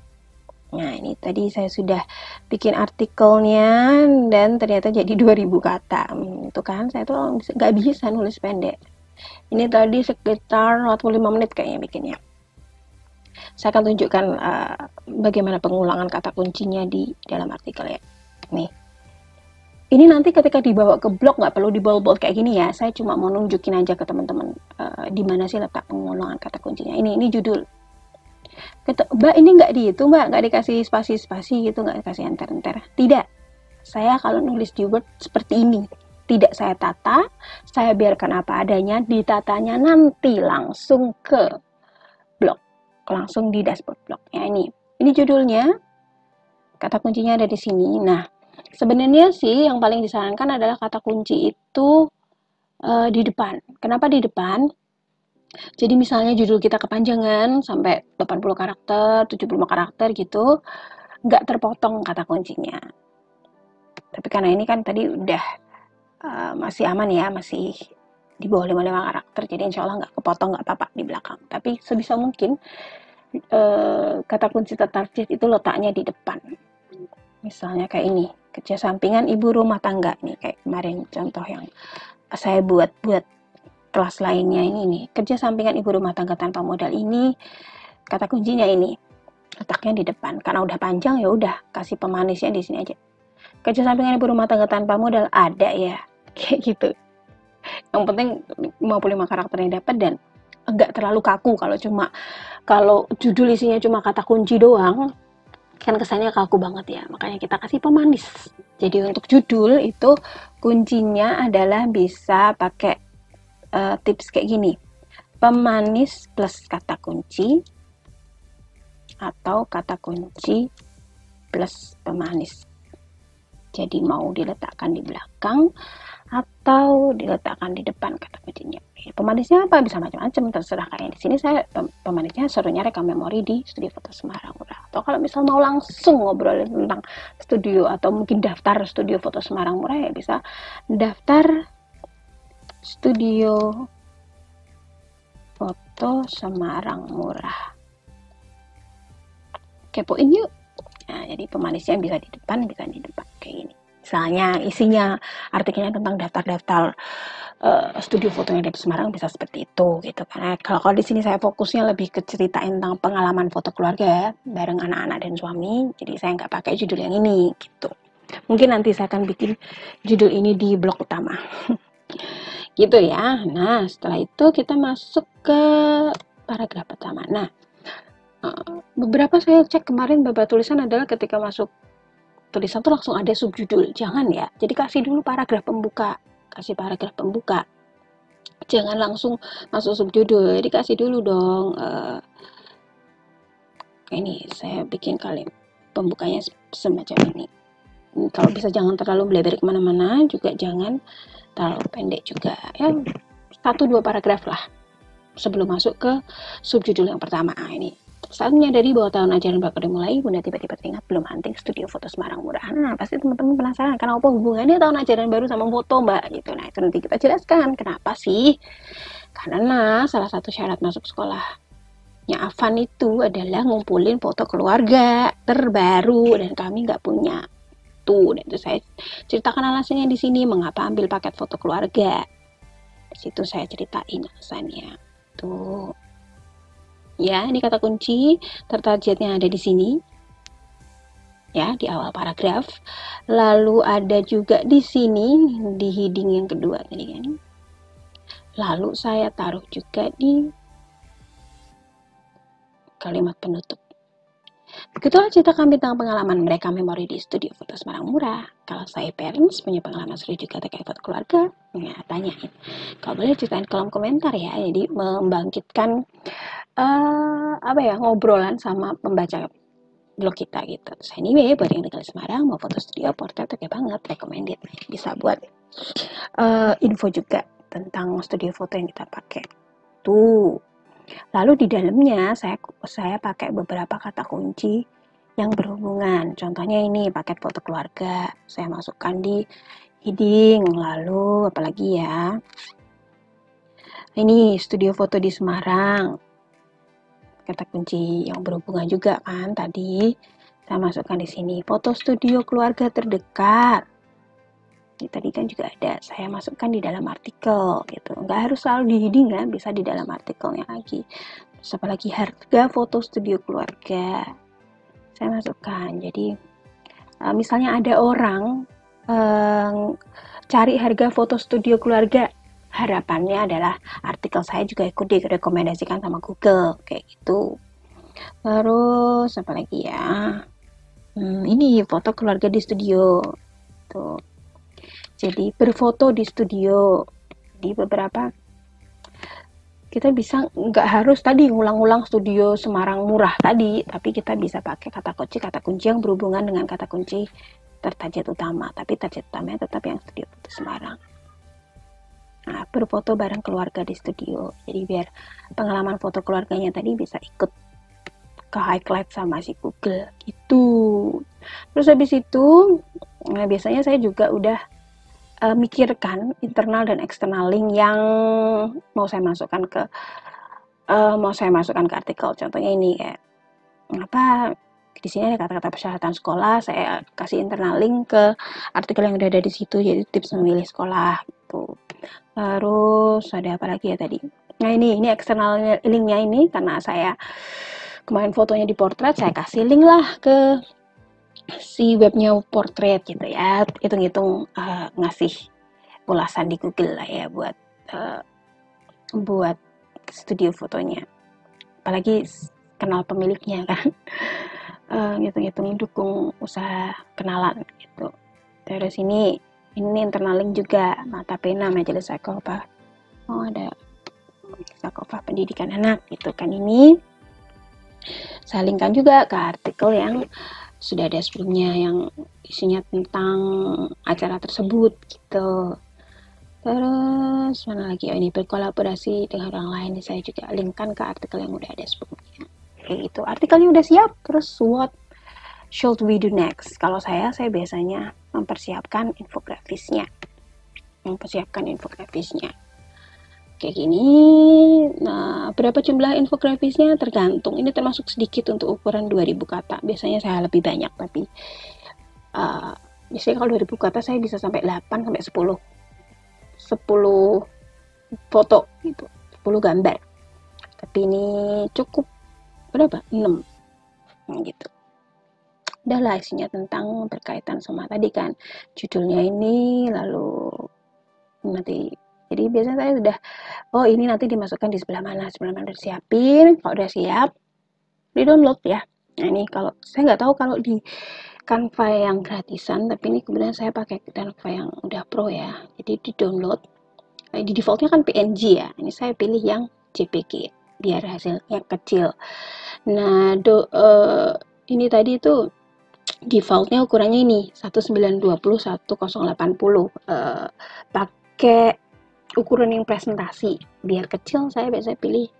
Nah, ini tadi saya sudah bikin artikelnya dan ternyata jadi 2000 kata. Itu kan saya tuh nggak bisa nulis pendek. Ini tadi sekitar 45 menit kayaknya bikinnya. Saya akan tunjukkan bagaimana pengulangan kata kuncinya di dalam artikel ya. Nih. Ini nanti ketika dibawa ke blog nggak perlu di bold kayak gini ya. Saya cuma mau nunjukin aja ke teman-teman di mana sih letak pengulangan kata kuncinya. Ini judul. Mbak ini nggak Mbak nggak dikasih spasi-spasi gitu, nggak dikasih enter. Tidak. Saya kalau nulis di Word seperti ini. Tidak saya tata, saya biarkan apa adanya. Ditatanya nanti langsung ke blog, langsung di dashboard blog. Ya ini judulnya. Kata kuncinya ada di sini. Nah. Sebenarnya sih yang paling disarankan adalah kata kunci itu di depan. Kenapa di depan? Jadi misalnya judul kita kepanjangan sampai 80 karakter, 75 karakter gitu, nggak terpotong kata kuncinya. Tapi karena ini kan tadi udah masih aman ya, masih di bawah 55 karakter, jadi insya Allah nggak kepotong, nggak apa-apa di belakang. Tapi sebisa mungkin kata kunci tertarget itu letaknya di depan. Misalnya kayak ini, kerja sampingan ibu rumah tangga nih, kayak kemarin contoh yang saya buat kelas lainnya ini nih, kerja sampingan ibu rumah tangga tanpa modal ini, kata kuncinya ini. letaknya di depan. Karena udah panjang ya udah kasih pemanisnya di sini aja. Kerja sampingan ibu rumah tangga tanpa modal ada ya, kayak gitu. Yang penting 55 karakternya dapat dan enggak terlalu kaku. Kalau judul isinya cuma kata kunci doang, kan kesannya kaku banget ya. Makanya kita kasih pemanis. Jadi untuk judul itu kuncinya adalah bisa pakai tips kayak gini. Pemanis plus kata kunci atau kata kunci plus pemanis. Jadi mau diletakkan di belakang atau diletakkan di depan kata kuncinya. Pemanisnya apa? Bisa macam-macam, terserah. Kayak di sini saya pemanisnya serunya rekam memori di Studio Foto Semarang Murah. Atau kalau misal mau langsung ngobrol tentang studio atau mungkin daftar Studio Foto Semarang Murah, ya bisa daftar Studio Foto Semarang Murah. Kepoin yuk. Nah, jadi pemanisnya bisa di depan kayak gini. Misalnya isinya artikelnya tentang daftar-daftar studio foto yang ada di Semarang, bisa seperti itu gitu. Karena kalau di sini saya fokusnya lebih ke ceritain tentang pengalaman foto keluarga ya, bareng anak-anak dan suami. Jadi saya nggak pakai judul yang ini gitu. Mungkin nanti saya akan bikin judul ini di blog utama. Gitu ya. Nah, setelah itu kita masuk ke paragraf pertama. Nah, beberapa saya cek kemarin beberapa tulisan adalah ketika masuk tulisan tuh langsung ada subjudul. Jangan ya. Jadi kasih dulu paragraf pembuka. Jangan langsung masuk subjudul. Jadi kasih dulu dong. Ini saya bikin kalimat pembukanya semacam ini. Kalau bisa jangan terlalu melebar kemana-mana, juga jangan terlalu pendek juga. Ya 1-2 paragraf lah sebelum masuk ke subjudul yang pertama. Ini saat menyadari bahwa tahun ajaran bakal dimulai, Bunda tiba-tiba teringat belum hunting Studio Foto Semarang Murah. Nah, pasti teman-teman penasaran, kenapa hubungannya tahun ajaran baru sama foto, Mbak? Gitu. Nah, itu nanti kita jelaskan kenapa sih. Karena salah satu syarat masuk sekolahnya Afan itu adalah ngumpulin foto keluarga terbaru dan kami nggak punya. Tuh, dan itu saya ceritakan alasannya di sini, mengapa ambil paket foto keluarga. Di situ saya ceritain alasannya. Tuh. Ya, ini kata kunci tertargetnya ada di sini. Ya, di awal paragraf. Lalu ada juga di sini di heading yang kedua tadi kan. Lalu saya taruh juga di kalimat penutup. Begitulah cerita kami tentang pengalaman mereka memori di Studio Foto Semarang Murah. Kalau saya parents punya pengalaman seru juga terkait foto keluarga, ya tanyain. Kalau boleh ceritain kolom komentar ya. Jadi membangkitkan ngobrolan sama pembaca blog kita gitu. Terus anyway, buat yang tinggal di Semarang mau foto studio portrait, oke banget, recommended. Bisa buat info juga tentang studio foto yang kita pakai. Tuh. Lalu di dalamnya saya pakai beberapa kata kunci yang berhubungan. Contohnya ini paket foto keluarga. Saya masukkan di heading. Lalu apalagi ya? Ini studio foto di Semarang. Kata kunci yang berhubungan juga kan tadi. Saya masukkan di sini foto studio keluarga terdekat. Ini tadi kan juga ada, saya masukkan di dalam artikel gitu. Nggak harus selalu di heading kan, bisa di dalam artikelnya lagi. Terus apalagi harga foto studio keluarga. Saya masukkan. Jadi misalnya ada orang cari harga foto studio keluarga, harapannya adalah artikel saya juga ikut direkomendasikan sama Google kayak gitu. Terus apa lagi ya? Ini foto keluarga di studio. Tuh. Jadi berfoto di studio di beberapa, kita bisa nggak harus tadi ngulang-ngulang Studio Semarang Murah tadi, tapi kita bisa pakai kata kunci yang berhubungan dengan kata kunci tertarget utama, tapi target utamanya tetap yang Studio Foto Semarang. Nah, berfoto bareng keluarga di studio, jadi biar pengalaman foto keluarganya tadi bisa ikut ke highlight sama si Google gitu. Terus habis itu, biasanya saya juga udah mikirkan internal dan eksternal link yang mau saya masukkan ke artikel. Contohnya ini kayak di sini ada kata-kata persyaratan sekolah, saya kasih internal link ke artikel yang udah ada di situ, jadi tips memilih sekolah gitu. Terus ada apa lagi ya tadi? Nah ini eksternal linknya ini karena saya kemarin fotonya di portrait, saya kasih link lah ke si webnya portrait gitu ya, hitung-hitung ngasih ulasan di Google lah ya buat studio fotonya, apalagi kenal pemiliknya kan. Ngitung-ngitung dukung usaha kenalan gitu. Terus ini internal link juga, mata pena Majelis Sakofah. Oh, ada Sakofah Pendidikan Anak gitu kan. Ini saya linkkan juga ke artikel yang sudah ada sebelumnya yang isinya tentang acara tersebut gitu. Terus mana lagi? Oh, ini berkolaborasi dengan orang lain. Saya juga linkkan ke artikel yang udah ada sebelumnya. Kayak gitu. Artikelnya udah siap. Terus what should we do next? Kalau saya biasanya mempersiapkan infografisnya. Kayak gini. Nah, berapa jumlah infografisnya tergantung. Ini termasuk sedikit untuk ukuran 2000 kata. Biasanya saya lebih banyak, tapi biasanya kalau 2000 kata saya bisa sampai 8 sampai 10 foto gitu, 10 gambar. Tapi ini cukup berapa? 6 gitu. Udahlah, isinya tentang berkaitan sama tadi kan, judulnya ini, lalu nanti, jadi biasanya saya sudah, ini nanti dimasukkan di sebelah mana udah siapin. Kalau udah siap, di download ya. Nah, ini kalau saya nggak tahu kalau di Canva yang gratisan, tapi ini kemudian saya pakai Canva yang udah pro ya, jadi di download. Di defaultnya kan PNG ya, ini saya pilih yang JPG biar hasilnya kecil. Nah, ini tadi itu defaultnya ukurannya ini 1920 1080, pakai ukuran yang presentasi. Biar kecil saya biasanya pilih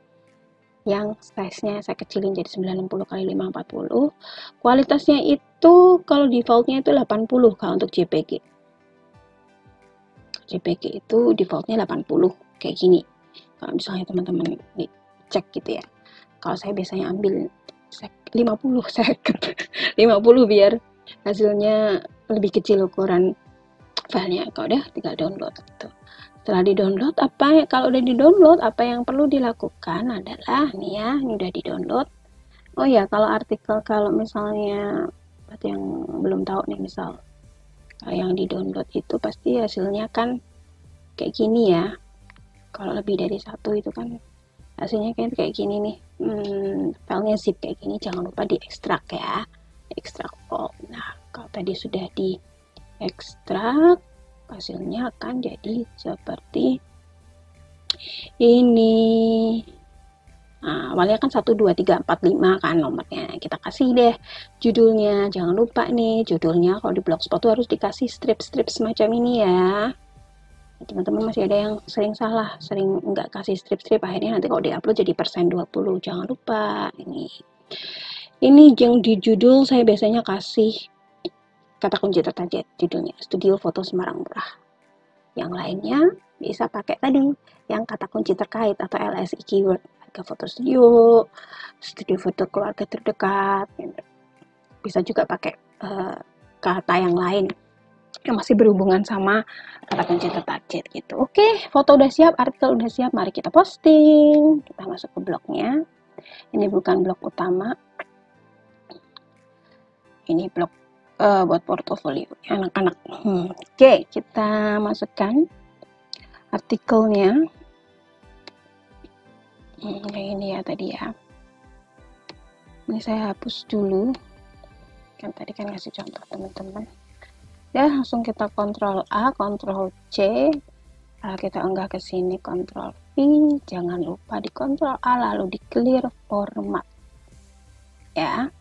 yang size-nya saya kecilin jadi 90 kali 540. Kualitasnya itu kalau defaultnya itu 80 kalau untuk JPG. JPG itu defaultnya 80 kayak gini. Kalau misalnya teman-teman cek gitu ya. Kalau saya biasanya ambil 50 second 50 biar hasilnya lebih kecil ukuran filenya. Kalau udah tinggal download gitu. Setelah di-download, kalau udah di-download, apa yang perlu dilakukan adalah nih ya, ini udah di-download. Oh ya, kalau misalnya buat yang belum tahu nih, misal kalau yang di-download itu pasti hasilnya kan kayak gini ya. Kalau lebih dari satu itu kan hasilnya kayak gini nih. Filenya zip kayak gini, jangan lupa diekstrak ya. Ekstrak all. Nah, kalau tadi sudah diekstrak, hasilnya akan jadi seperti ini. Nah, awalnya kan 1, 2, 3, 4, 5 kan nomornya. Kita kasih deh judulnya. Jangan lupa nih, judulnya kalau di Blogspot tuh harus dikasih strip-strip semacam ini ya. Teman-teman masih ada yang sering salah, sering nggak kasih strip-strip, akhirnya nanti kalau diupload jadi persen 20. Jangan lupa ini yang di judul saya biasanya kasih kata kunci tertarget, judulnya Studio Foto Semarang Murah. Yang lainnya bisa pakai tadi yang kata kunci terkait atau LSI keyword, harga foto studio foto keluarga terdekat. Bisa juga pakai kata yang lain yang masih berhubungan sama kata kunci tertarget gitu. Oke, foto udah siap, artikel udah siap, mari kita posting. Kita masuk ke blognya. Ini bukan blog utama, ini blog buat portofolio anak-anak. Oke, kita masukkan artikelnya. Kayak ini ya tadi ya. Ini saya hapus dulu. Kan tadi kan ngasih contoh teman-teman. Ya, langsung kita Ctrl A, Ctrl C. Kita unggah ke sini Ctrl V. Jangan lupa di Ctrl A lalu di clear format. Ya.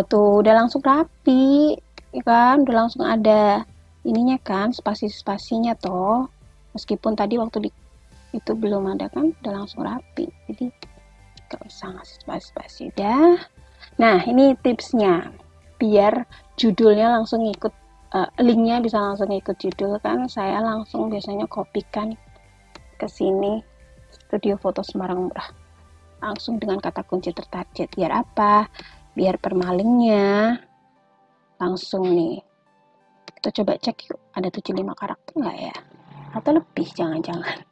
Tuh udah langsung rapi, ya kan? Udah langsung ada ininya kan, spasi-spasinya toh. Meskipun tadi waktu itu belum ada kan, udah langsung rapi. Jadi gak usah ngasih spasi-spasi udah. Nah, ini tipsnya biar judulnya langsung ikut, linknya bisa langsung ikut judul kan. Saya langsung biasanya kopikan ke sini Studio Foto Semarang Murah langsung dengan kata kunci tertarget. Biar apa? Biar permalingnya langsung nih. Kita coba cek yuk, ada 75 karakter nggak ya? Atau lebih, jangan-jangan.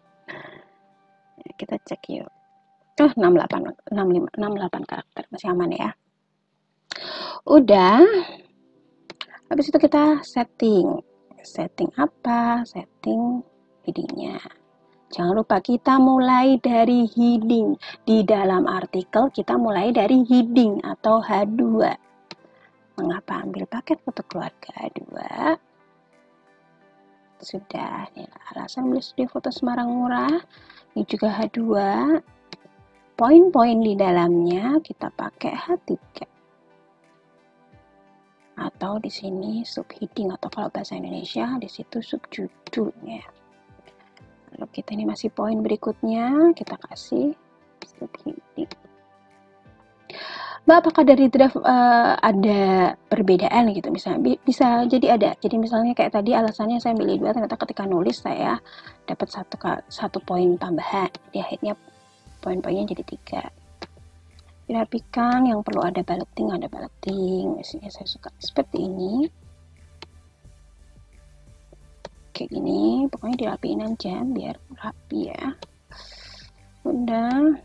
Kita cek yuk. 68, 65, 68 karakter, masih aman ya. Udah, habis itu kita setting. Setting apa? Setting headingnya. Jangan lupa kita mulai dari heading. Di dalam artikel kita mulai dari heading atau H2. Mengapa ambil paket foto keluarga H2? Sudah, nih alasan beli studio foto Semarang murah. Ini juga H2. Poin-poin di dalamnya kita pakai H3. Atau di sini subheading atau kalau bahasa Indonesia di situ subjudulnya. Lalu kita ini masih poin berikutnya, kita kasih subheading. Mbak, apakah dari draft ada perbedaan gitu? Misalnya bisa jadi ada. Jadi misalnya kayak tadi alasannya saya milih 2, ternyata ketika nulis saya dapat satu poin tambahan. Di akhirnya poin-poinnya jadi 3. Dirapikan, yang perlu ada balloting, Misalnya saya suka seperti ini. Kayak gini, pokoknya dirapiin aja biar rapi ya. Udah.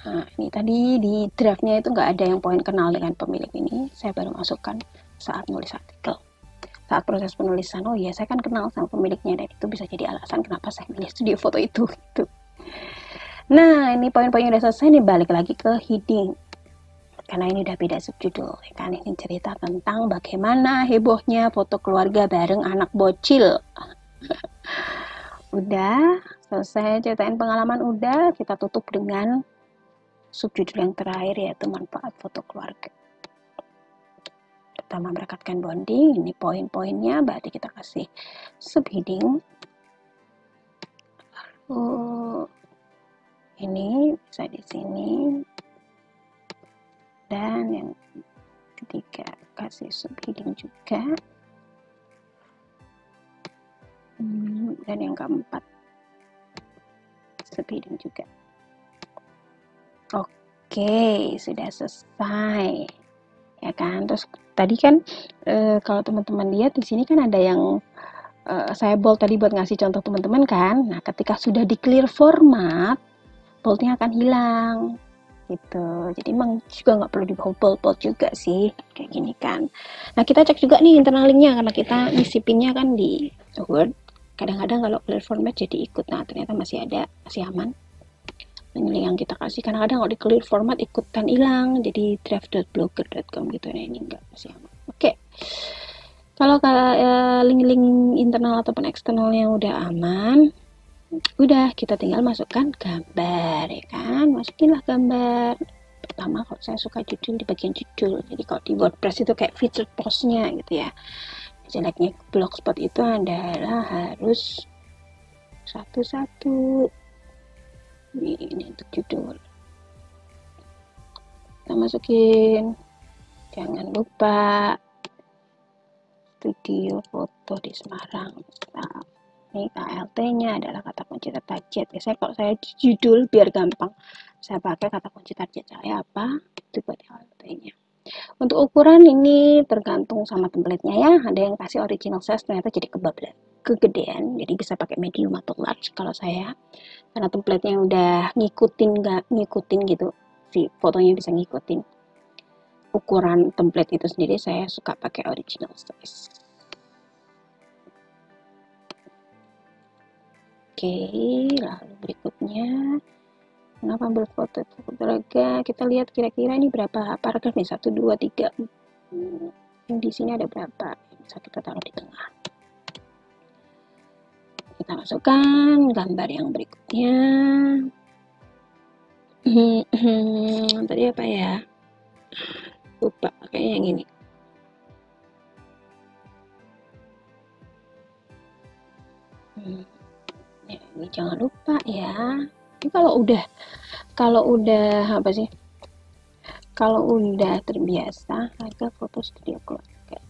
Nah, ini tadi di draftnya itu nggak ada yang poin kenal dengan pemilik ini. Saya baru masukkan saat nulis artikel. Saat proses penulisan, oh iya saya kan kenal sama pemiliknya, dan itu bisa jadi alasan kenapa saya milih studio foto itu. Gitu. Nah, ini poin-poin udah selesai nih, balik lagi ke heading. Karena ini udah beda subjudul, ya kan? Ini cerita tentang bagaimana hebohnya foto keluarga bareng anak bocil. Udah, selesai ceritain pengalaman udah, kita tutup dengan subjudul yang terakhir yaitu manfaat foto keluarga. Pertama, merekatkan bonding, ini poin-poinnya, berarti kita kasih subheading. Ini bisa di sini. Dan yang ketiga, kasih subheading juga. Dan yang keempat, subheading juga. Oke, sudah selesai. Ya kan? Terus tadi kan kalau teman-teman lihat di sini kan ada yang saya bold tadi buat ngasih contoh teman-teman kan. Nah, ketika sudah di clear format, boldnya akan hilang gitu. Jadi emang juga nggak perlu di bold juga sih kayak gini kan. Nah, kita cek juga nih internal linknya karena kita nyisipinnya kan di Word. Kadang-kadang kalau clear format jadi ikut. Nah, ternyata masih ada, masih aman. Link yang kita kasih kadang-kadang kalau di clear format ikutan hilang jadi draft.blogger.com gitu. Nah, ini enggak, masih aman. Oke. Kalau link-link internal ataupun eksternalnya udah aman, udah kita tinggal masukkan gambar ya kan, masukinlah gambar. Pertama kalau saya suka judul di bagian judul, jadi kalau di WordPress itu kayak featured postnya gitu ya. Jeleknya blogspot itu adalah harus satu-satu. Ini untuk judul kita masukin, jangan lupa studio foto di Semarang. Nah, ini KLT-nya adalah kata kunci target. Biasanya kalau saya judul biar gampang, saya pakai kata kunci target saya apa, itu buat KLT-nya. Untuk ukuran ini tergantung sama template-nya ya. Ada yang kasih original size ternyata jadi kegedean, jadi bisa pakai medium atau large kalau saya. Karena template-nya udah ngikutin gitu, si fotonya bisa ngikutin ukuran template itu sendiri. Saya suka pakai original size. Oke, lalu berikutnya, kenapa ambil foto keluarga? Kita lihat kira-kira ini berapa paragraf nih? 1, 2, 3. Yang di sini ada berapa? Bisa kita taruh di tengah. Kita masukkan gambar yang berikutnya. Tadi apa ya? Lupa, kayaknya yang ini. Ya, ini jangan lupa ya. Ini kalau udah apa sih? Kalau udah terbiasa, harga foto studio keluarga.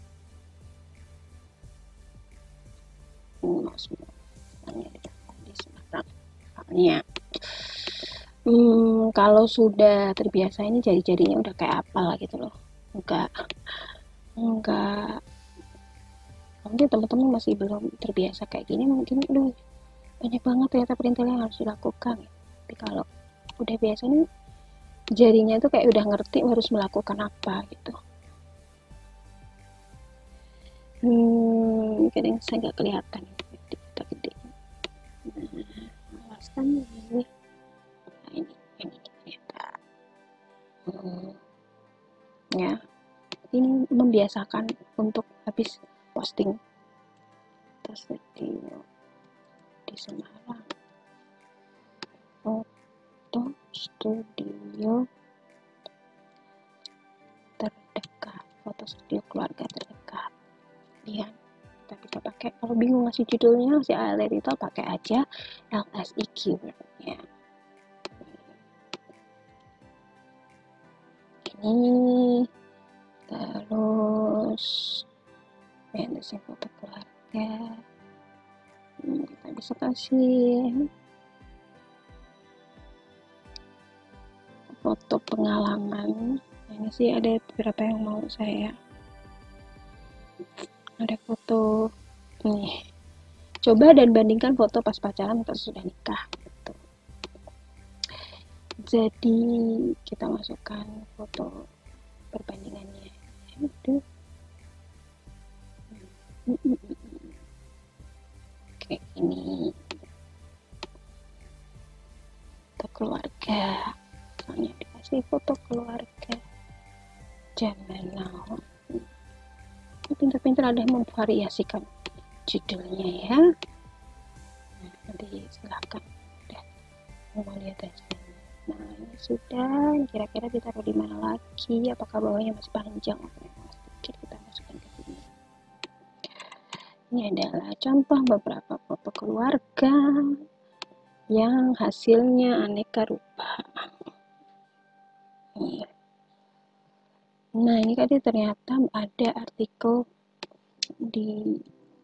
Kalau sudah terbiasa ini jari-jarinya udah kayak apa lah gitu loh. Enggak. Mungkin teman-teman masih belum terbiasa kayak gini, mungkin banyak banget ternyata perintil yang harus dilakukan. Tapi kalau udah biasa nih, jarinya tuh kayak udah ngerti harus melakukan apa gitu. Kadang saya nggak kelihatan kita gede. Alasan ini, nah ini ternyata. Ya, ini membiasakan untuk habis posting terus di Semarang. Foto studio terdekat, foto studio keluarga terdekat. Lihat, kita bisa pakai, kalau bingung ngasih judulnya si alert itu pakai aja LSI keywordnya. Ini terus fantasy foto keluarga, kita bisa kasih foto pengalaman. Ini sih ada beberapa yang mau saya, ada foto nih, coba dan bandingkan foto pas pacaran atau sudah nikah gitu. Jadi kita masukkan foto perbandingannya. Aduh. Kayak ini foto keluarga, soalnya dikasih foto keluarga zaman now. Pintar-pintar ada yang memvariasikan judulnya ya. Nah, nanti silahkan udah mau lihat aja. Nah, ini sudah, kira-kira ditaruh di mana lagi, apakah bawahnya masih panjang atau sedikit, kita masukkan ke sini. Ini adalah contoh beberapa foto keluarga yang hasilnya aneka rupa. Nah, ini tadi ternyata ada artikel di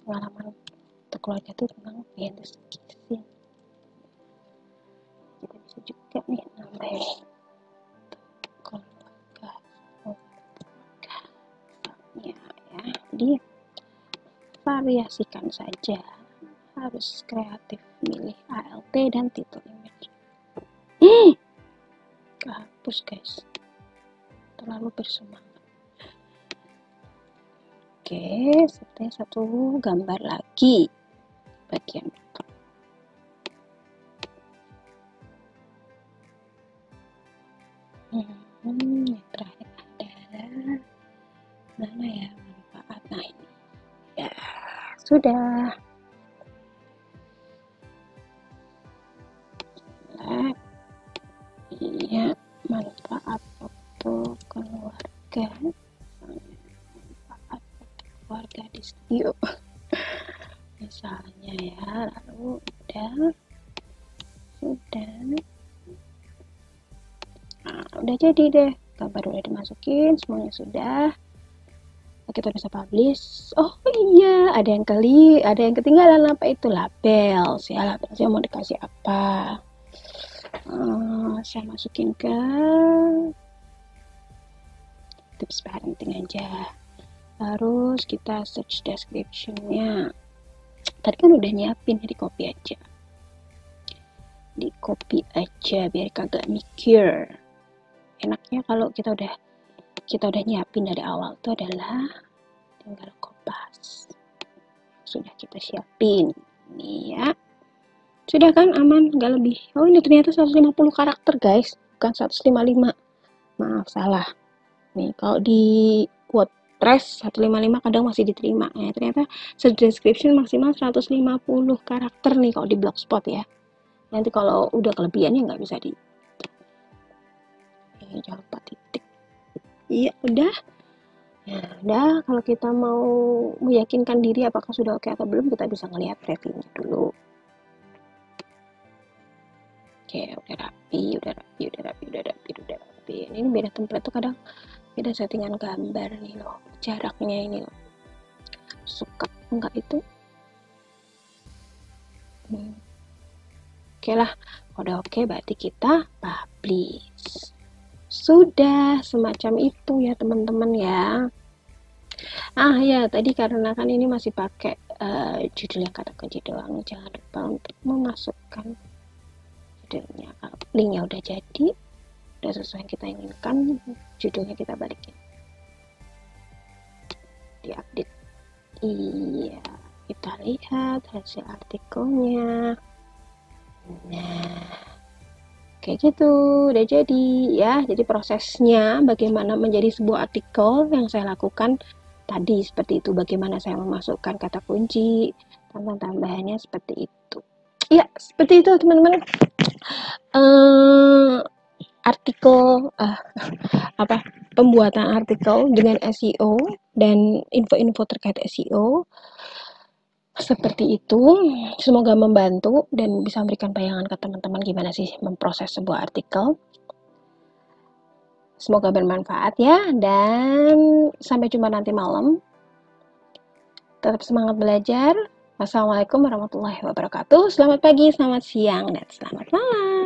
pengalaman foto keluarga itu tentang behind the scenes. Kita bisa juga nih nambahin keluarga ya. Jadi variasikan saja, harus kreatif, milih ALT dan title image. Kehapus guys, terlalu bersemangat. Oke, setelah satu gambar lagi bagian itu. Yang terakhir adalah mana ya, manfaat. Nah ini ya sudah. Iya, manfaat foto keluarga, manfaat foto keluarga di studio misalnya ya. Lalu udah jadi deh, gambar udah dimasukin, semuanya sudah, kita bisa publish. Oh iya, ada yang ketinggalan, apa itu, label. Label mau dikasih apa, saya masukin ke tips parenting aja. Terus kita search description-nya. Tadi kan udah nyiapin, di copy aja biar kagak mikir. Enaknya kalau kita udah nyiapin dari awal tuh adalah tinggal kopas. Sudah kita siapin ini ya. Sudah kan, aman, nggak lebih. Oh, ini ternyata 150 karakter guys, bukan 155. Maaf, salah. Nih, kalau di WordPress 155 kadang masih diterima. Ya, ternyata description maksimal 150 karakter nih kalau di Blogspot ya. Nanti kalau udah kelebihannya nggak bisa jangan lupa titik. Iya, udah. Ya, udah. Kalau kita mau meyakinkan diri apakah sudah oke atau belum, kita bisa ngelihat reviewnya dulu. Oke, udah rapi. Ini beda template tuh kadang beda settingan gambar nih loh, jaraknya ini loh. Suka enggak itu? Oke lah, udah oke berarti kita publish. Sudah, semacam itu ya teman-teman ya. Ya, tadi karena kan ini masih pakai judul yang kata kunci doang, jangan lupa untuk memasukkan judulnya. Kalau linknya udah jadi, udah sesuai yang kita inginkan, judulnya kita balikin, diupdate. Iya, kita lihat hasil artikelnya. Nah, kayak gitu, udah jadi ya. Jadi prosesnya bagaimana menjadi sebuah artikel yang saya lakukan tadi seperti itu. Bagaimana saya memasukkan kata kunci, tambahan-tambahannya seperti itu. Ya, seperti itu teman-teman. Artikel apa pembuatan artikel dengan SEO dan info-info terkait SEO seperti itu. Semoga membantu dan bisa memberikan bayangan ke teman-teman gimana sih memproses sebuah artikel. Semoga bermanfaat ya, dan sampai jumpa nanti malam. Tetap semangat belajar. Wassalamualaikum warahmatullahi wabarakatuh. Selamat pagi, selamat siang, dan selamat malam.